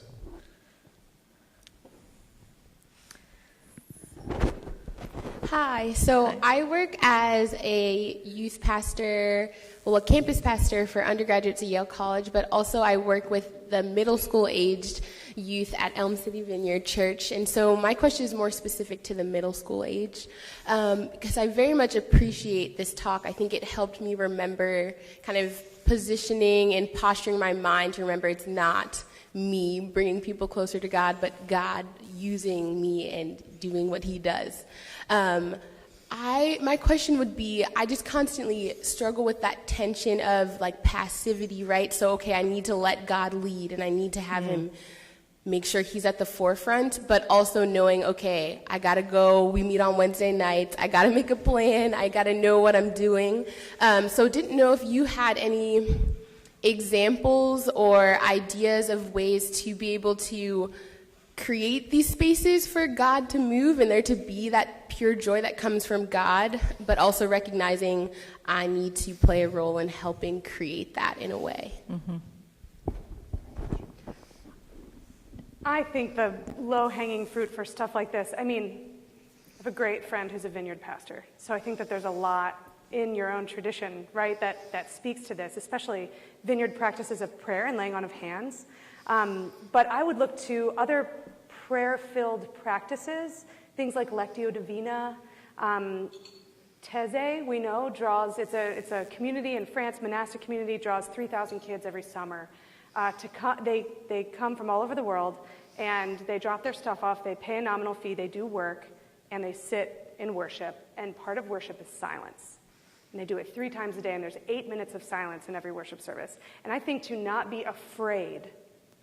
Hi, so I work as a youth pastor, a campus pastor for undergraduates at Yale College, but also I work with the middle school aged youth at Elm City Vineyard Church. And so my question is more specific to the middle school age, because I very much appreciate this talk. I think it helped me remember kind of positioning and posturing my mind to remember it's not me bringing people closer to God, but God using me and doing what he does. My question would be, I just constantly struggle with that tension of like passivity, right? So, okay, I need to let God lead and I need to have him make sure he's at the forefront, but also knowing, okay, I gotta go, we meet on Wednesday nights, I gotta make a plan, I gotta know what I'm doing. So didn't know if you had any examples or ideas of ways to be able to create these spaces for God to move and there to be that pure joy that comes from God, but also recognizing I need to play a role in helping create that in a way. Mm-hmm. I think the low-hanging fruit for stuff like this, I have a great friend who's a vineyard pastor, so I think that there's a lot in your own tradition, right, that speaks to this, especially vineyard practices of prayer and laying on of hands. But I would look to other prayer-filled practices, things like Lectio Divina. Thèse, we know, it's a community in France, monastic community, draws 3,000 kids every summer. They come from all over the world, and they drop their stuff off, they pay a nominal fee, they do work, and they sit in worship, and part of worship is silence. And they do it 3 times a day, and there's 8 minutes of silence in every worship service. And I think to not be afraid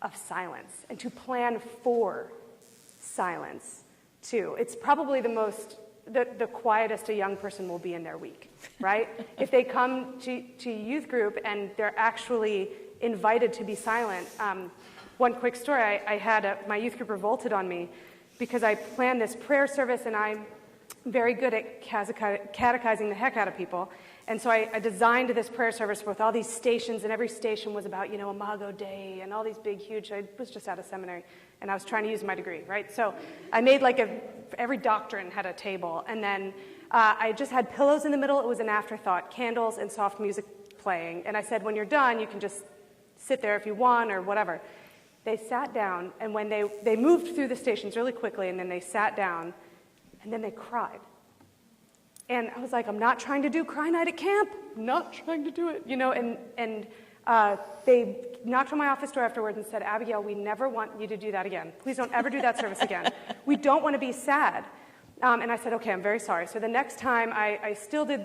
of silence and to plan for silence, too. It's probably the quietest a young person will be in their week, right? If they come to youth group and they're actually invited to be silent. One quick story, I had my youth group revolted on me because I planned this prayer service, and I'm very good at catechizing the heck out of people. And so I designed this prayer service with all these stations, and every station was about, Imago Dei and all these big, huge, I was just out of seminary, and I was trying to use my degree, right? So I made every doctrine had a table, and then I just had pillows in the middle. It was an afterthought, candles and soft music playing. And I said, when you're done, you can just sit there if you want or whatever. They sat down, and when they moved through the stations really quickly, and then they sat down, and then they cried. And I was like, I'm not trying to do cry night at camp. I'm not trying to do it, And they knocked on my office door afterwards and said, Abigail, we never want you to do that again. Please don't ever do that service again. We don't want to be sad. And I said, okay, I'm very sorry. So the next time I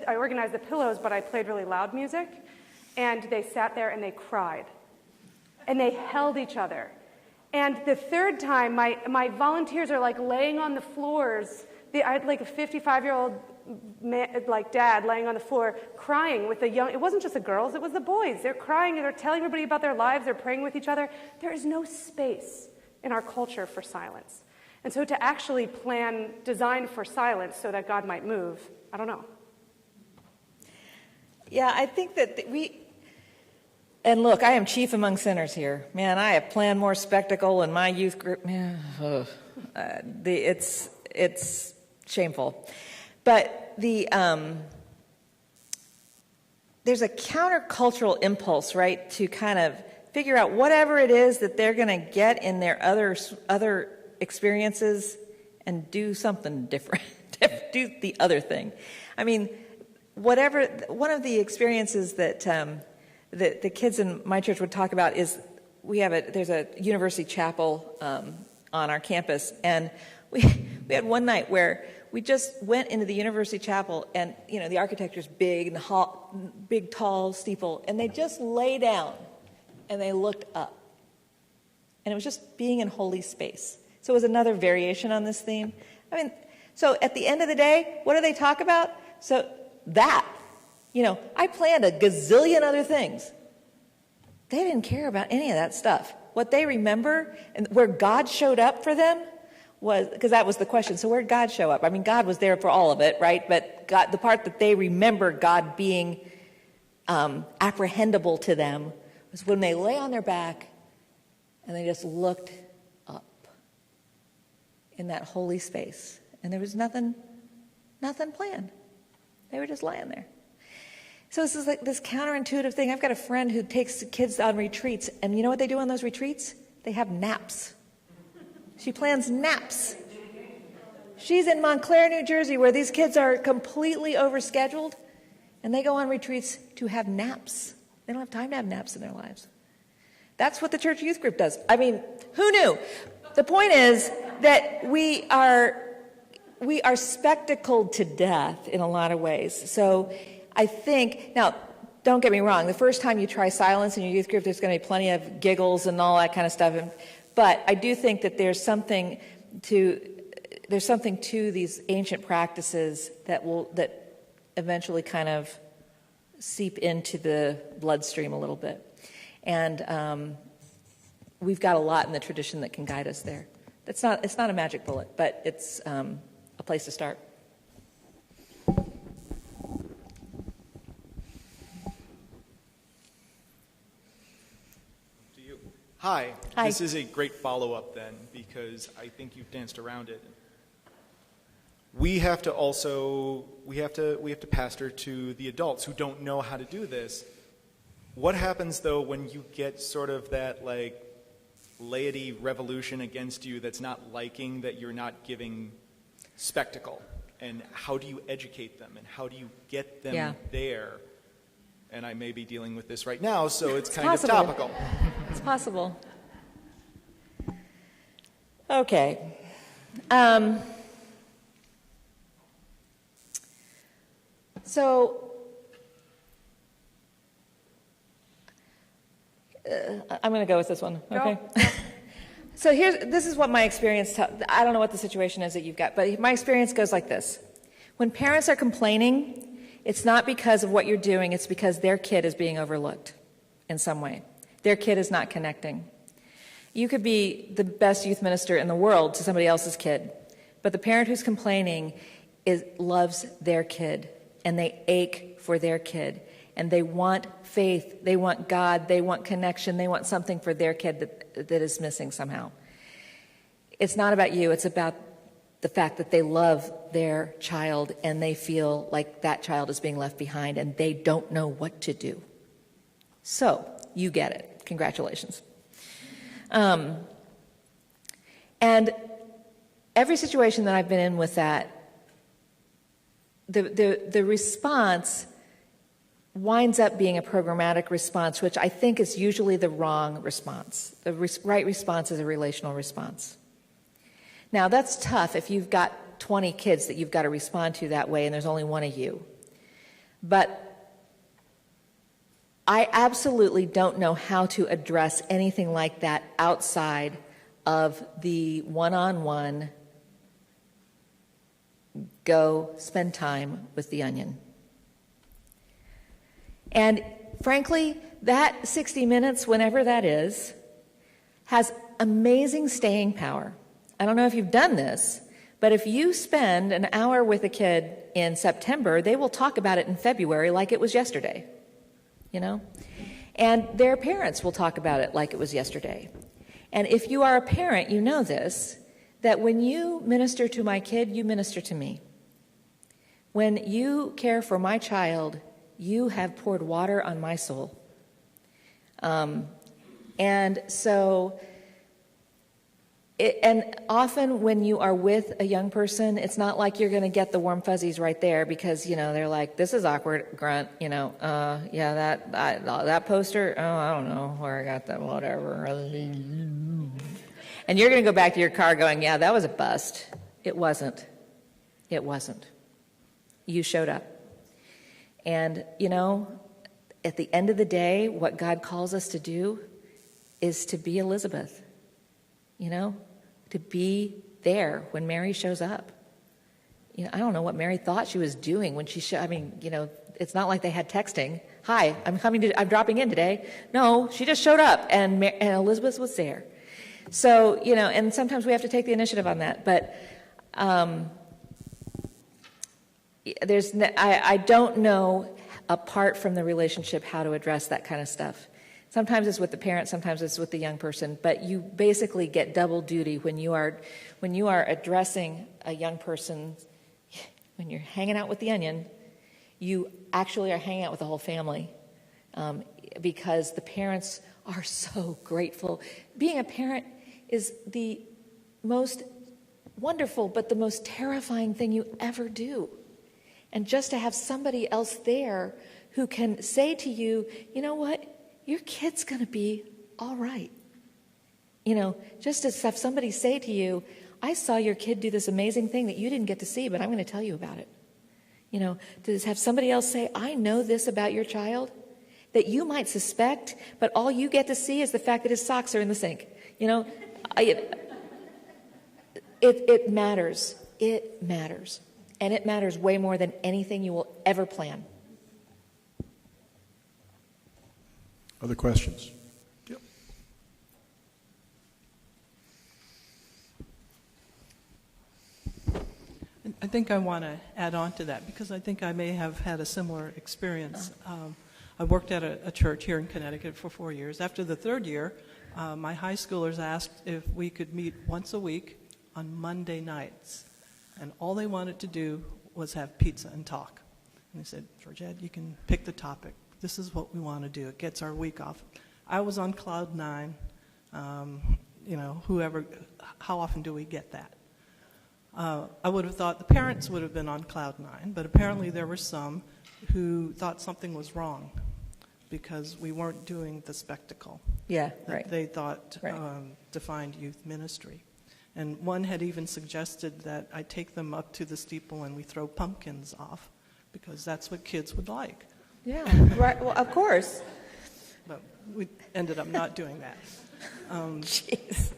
organized the pillows, but I played really loud music. And they sat there and they cried. And they held each other. And the third time, my volunteers are laying on the floors. I had a 55-year-old dad laying on the floor crying with it wasn't just the girls, it was the boys. They're crying and they're telling everybody about their lives, they're praying with each other. There is no space in our culture for silence. And so to actually design for silence so that God might move, I don't know. Yeah, I think that and look, I am chief among sinners here. Man, I have planned more spectacle in my youth group. Man, it's shameful. But there's a countercultural impulse, right, to kind of figure out whatever it is that they're going to get in their other experiences and do something different, do the other thing. I mean, one of the experiences that the kids in my church would talk about is there's a university chapel on our campus, and we had one night where we just went into the university chapel, and the architecture's big and big, tall steeple, and they just lay down and they looked up, and it was just being in holy space. So it was another variation on this theme. I mean, so at the end of the day, what do they talk about? So that. I planned a gazillion other things. They didn't care about any of that stuff. What they remember and where God showed up for them was, because that was the question, so where did God show up? I mean, God was there for all of it, right? But God, the part that they remember God being apprehendable to them was when they lay on their back and they just looked up in that holy space. And there was nothing planned. They were just laying there. So this is this counterintuitive thing. I've got a friend who takes the kids on retreats, and you know what they do on those retreats? They have naps. She plans naps. She's in Montclair, New Jersey, where these kids are completely overscheduled, and they go on retreats to have naps. They don't have time to have naps in their lives. That's what the church youth group does. I mean, who knew? The point is that we are spectacled to death in a lot of ways. So I think, now, don't get me wrong, the first time you try silence in your youth group, there's going to be plenty of giggles and all that kind of stuff. But I do think that there's something to these ancient practices that eventually kind of seep into the bloodstream a little bit. And we've got a lot in the tradition that can guide us there. It's not a magic bullet, but it's a place to start. Hi. Hi. This is a great follow-up then, because I think you've danced around it. We have to pastor to the adults who don't know how to do this. What happens though when you get sort of that laity revolution against you that's not liking that you're not giving spectacle? And how do you educate them, and how do you get them there? And I may be dealing with this right now, so it's kind of topical. It's possible. Okay. So I'm going to go with this one. Okay. So this is what my experience. I don't know what the situation is that you've got, but my experience goes like this: when parents are complaining, it's not because of what you're doing; it's because their kid is being overlooked in some way. Their kid is not connecting. You could be the best youth minister in the world to somebody else's kid, but the parent who's complaining loves their kid, and they ache for their kid, and they want faith, they want God, they want connection, they want something for their kid that is missing somehow. It's not about you, it's about the fact that they love their child and they feel like that child is being left behind and they don't know what to do. So, you get it. Congratulations. And every situation that I've been in with that, the response winds up being a programmatic response, which I think is usually the wrong response. The right response is a relational response. Now, that's tough if you've got 20 kids that you've got to respond to that way and there's only one of you. But I absolutely don't know how to address anything like that outside of the one-on-one, go spend time with the onion. And frankly, that 60 minutes, whenever that is, has amazing staying power. I don't know if you've done this, but if you spend an hour with a kid in September, they will talk about it in February like it was yesterday, you know? And their parents will talk about it like it was yesterday. And if you are a parent, you know this, that when you minister to my kid, you minister to me. When you care for my child, you have poured water on my soul. And so, and often when you are with a young person, it's not like you're going to get the warm fuzzies right there because, you know, they're like, this is awkward, grunt, you know, yeah, that poster, oh, I don't know where I got that, whatever. And you're going to go back to your car going, yeah, that was a bust. It wasn't. It wasn't. You showed up. And, you know, at the end of the day, what God calls us to do is to be Elizabeth, you know, to be there when Mary shows up. You know, I don't know what Mary thought she was doing when she I mean, you know, it's not like they had texting. Hi, I'm dropping in today. No, she just showed up and Elizabeth was there. So, you know, and sometimes we have to take the initiative on that, but I don't know, apart from the relationship, how to address that kind of stuff. Sometimes it's with the parent, sometimes it's with the young person, but you basically get double duty when you are addressing a young person. When you're hanging out with the onion, you actually are hanging out with the whole family, because the parents are so grateful. Being a parent is the most wonderful but the most terrifying thing you ever do. And just to have somebody else there who can say to you, you know what, your kid's going to be all right. You know, just to have somebody say to you, I saw your kid do this amazing thing that you didn't get to see, but I'm going to tell you about it. You know, to have somebody else say, I know this about your child that you might suspect, but all you get to see is the fact that his socks are in the sink. You know, it matters. It matters. And it matters way more than anything you will ever plan. Other questions? Yep. I think I want to add on to that because I think I may have had a similar experience. I worked at a church here in Connecticut for 4 years. After the third year, my high schoolers asked if we could meet once a week on Monday nights. And all they wanted to do was have pizza and talk. And they said, Georgette, you can pick the topic. This is what we want to do. It gets our week off. I was on cloud nine. You know, how often do we get that? I would have thought the parents would have been on cloud nine, but apparently there were some who thought something was wrong because we weren't doing the spectacle. Yeah, that right. they thought Right. defined youth ministry. And one had even suggested that I take them up to the steeple and we throw pumpkins off, because that's what kids would like. Yeah, right. Well, of course. But we ended up not doing that. Jeez.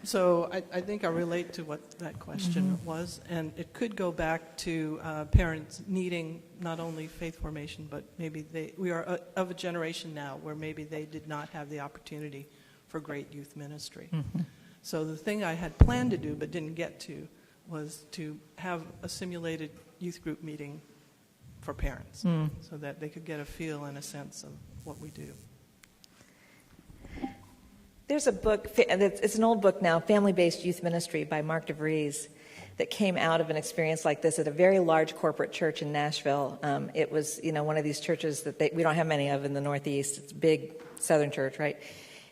So I think I relate to what that question was, and it could go back to parents needing not only faith formation, but maybe we are of a generation now where maybe they did not have the opportunity for great youth ministry. So the thing I had planned to do but didn't get to was to have a simulated youth group meeting for parents so that they could get a feel and a sense of what we do. There's a book, it's an old book now, Family-Based Youth Ministry by Mark DeVries, that came out of an experience like this at a very large corporate church in Nashville. It was, one of these churches that we don't have many of in the Northeast. It's a big Southern church, right?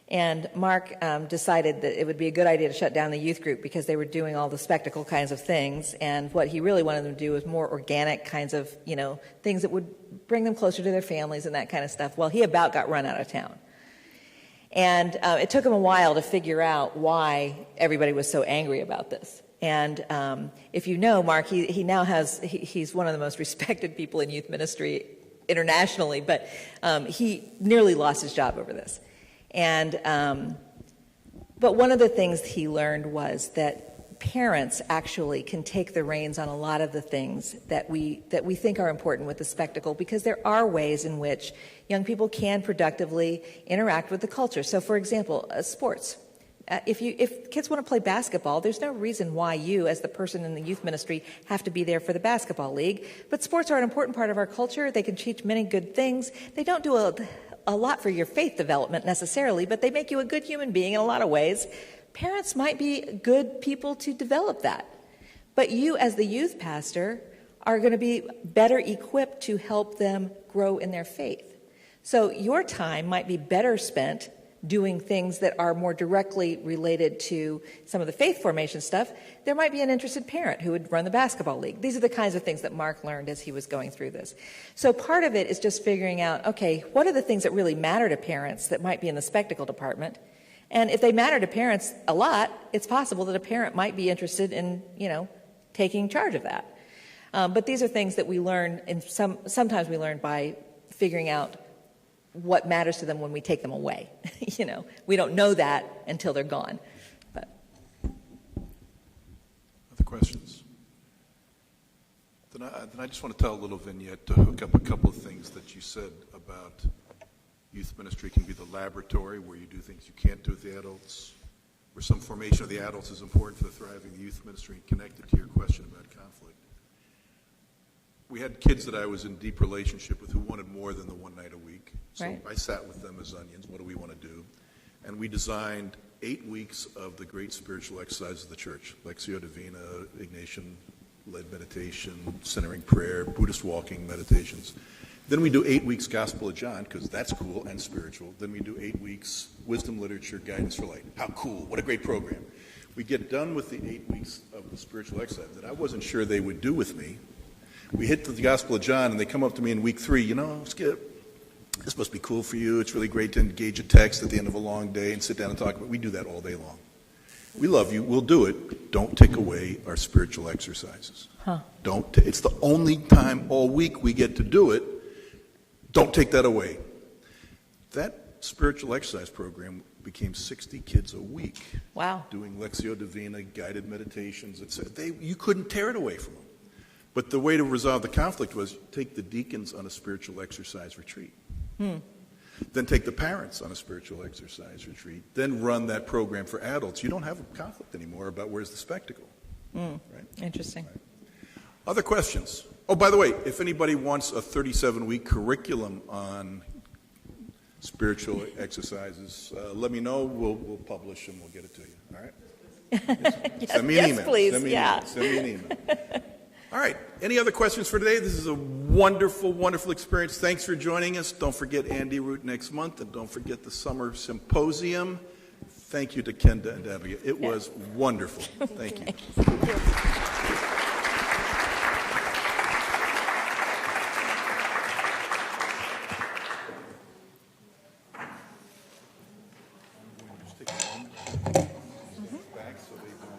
And Mark decided that it would be a good idea to shut down the youth group because they were doing all the spectacle kinds of things. And what he really wanted them to do was more organic kinds of, things that would bring them closer to their families and that kind of stuff. Well, he about got run out of town. And it took him a while to figure out why everybody was so angry about this. And if you know Mark, he now he's one of the most respected people in youth ministry internationally, but he nearly lost his job over this. And but one of the things he learned was that parents actually can take the reins on a lot of the things that we think are important with the spectacle, because there are ways in which young people can productively interact with the culture. So, for example, sports. If kids want to play basketball, there's no reason why you, as the person in the youth ministry, have to be there for the basketball league. But sports are an important part of our culture. They can teach many good things. They don't do a lot for your faith development necessarily, but they make you a good human being in a lot of ways. Parents might be good people to develop that. But you, as the youth pastor, are going to be better equipped to help them grow in their faith. So your time might be better spent doing things that are more directly related to some of the faith formation stuff. There might be an interested parent who would run the basketball league. These are the kinds of things that Mark learned as he was going through this. So part of it is just figuring out, okay, what are the things that really matter to parents that might be in the spectacle department? And if they matter to parents a lot, it's possible that a parent might be interested in, taking charge of that. But these are things that we learn, and sometimes we learn by figuring out what matters to them when we take them away. We don't know that until they're gone. But other questions? Then I just want to tell a little vignette to hook up a couple of things that you said about youth ministry can be the laboratory where you do things you can't do with the adults, where some formation of the adults is important for the thriving youth ministry, connected to your question about conflict. We had kids that I was in deep relationship with who wanted more than the one night a week. So right. I sat with them as onions. What do we want to do? And we designed 8 weeks of the great spiritual exercises of the church: Lectio Divina, Ignatian-led meditation, centering prayer, Buddhist walking meditations. Then we do 8 weeks Gospel of John, because that's cool and spiritual. Then we do 8 weeks Wisdom Literature, Guidance for Light. How cool. What a great program. We get done with the 8 weeks of the spiritual exercise that I wasn't sure they would do with me. We hit the Gospel of John, and they come up to me in week 3, Skip, this must be cool for you. It's really great to engage a text at the end of a long day and sit down and talk about it. We do that all day long. We love you. We'll do it. Don't take away our spiritual exercises. It's the only time all week we get to do it. Don't take that away. That spiritual exercise program became 60 kids a week. wow. Doing Lectio Divina, guided meditations, etc. You couldn't tear it away from them. But the way to resolve the conflict was take the deacons on a spiritual exercise retreat. Then take the parents on a spiritual exercise retreat. Then run that program for adults. You don't have a conflict anymore about where's the spectacle. Right? Interesting. Right. Other questions? Oh, by the way, if anybody wants a 37-week curriculum on spiritual exercises, let me know. We'll publish and we'll get it to you. All right? Send me an email. Please. Send me an email. All right. Any other questions for today? This is a wonderful, wonderful experience. Thanks for joining us. Don't forget Andy Root next month, and don't forget the summer symposium. Thank you to Kenda and Abigail. It was wonderful. Thank you. Thank you. so they don't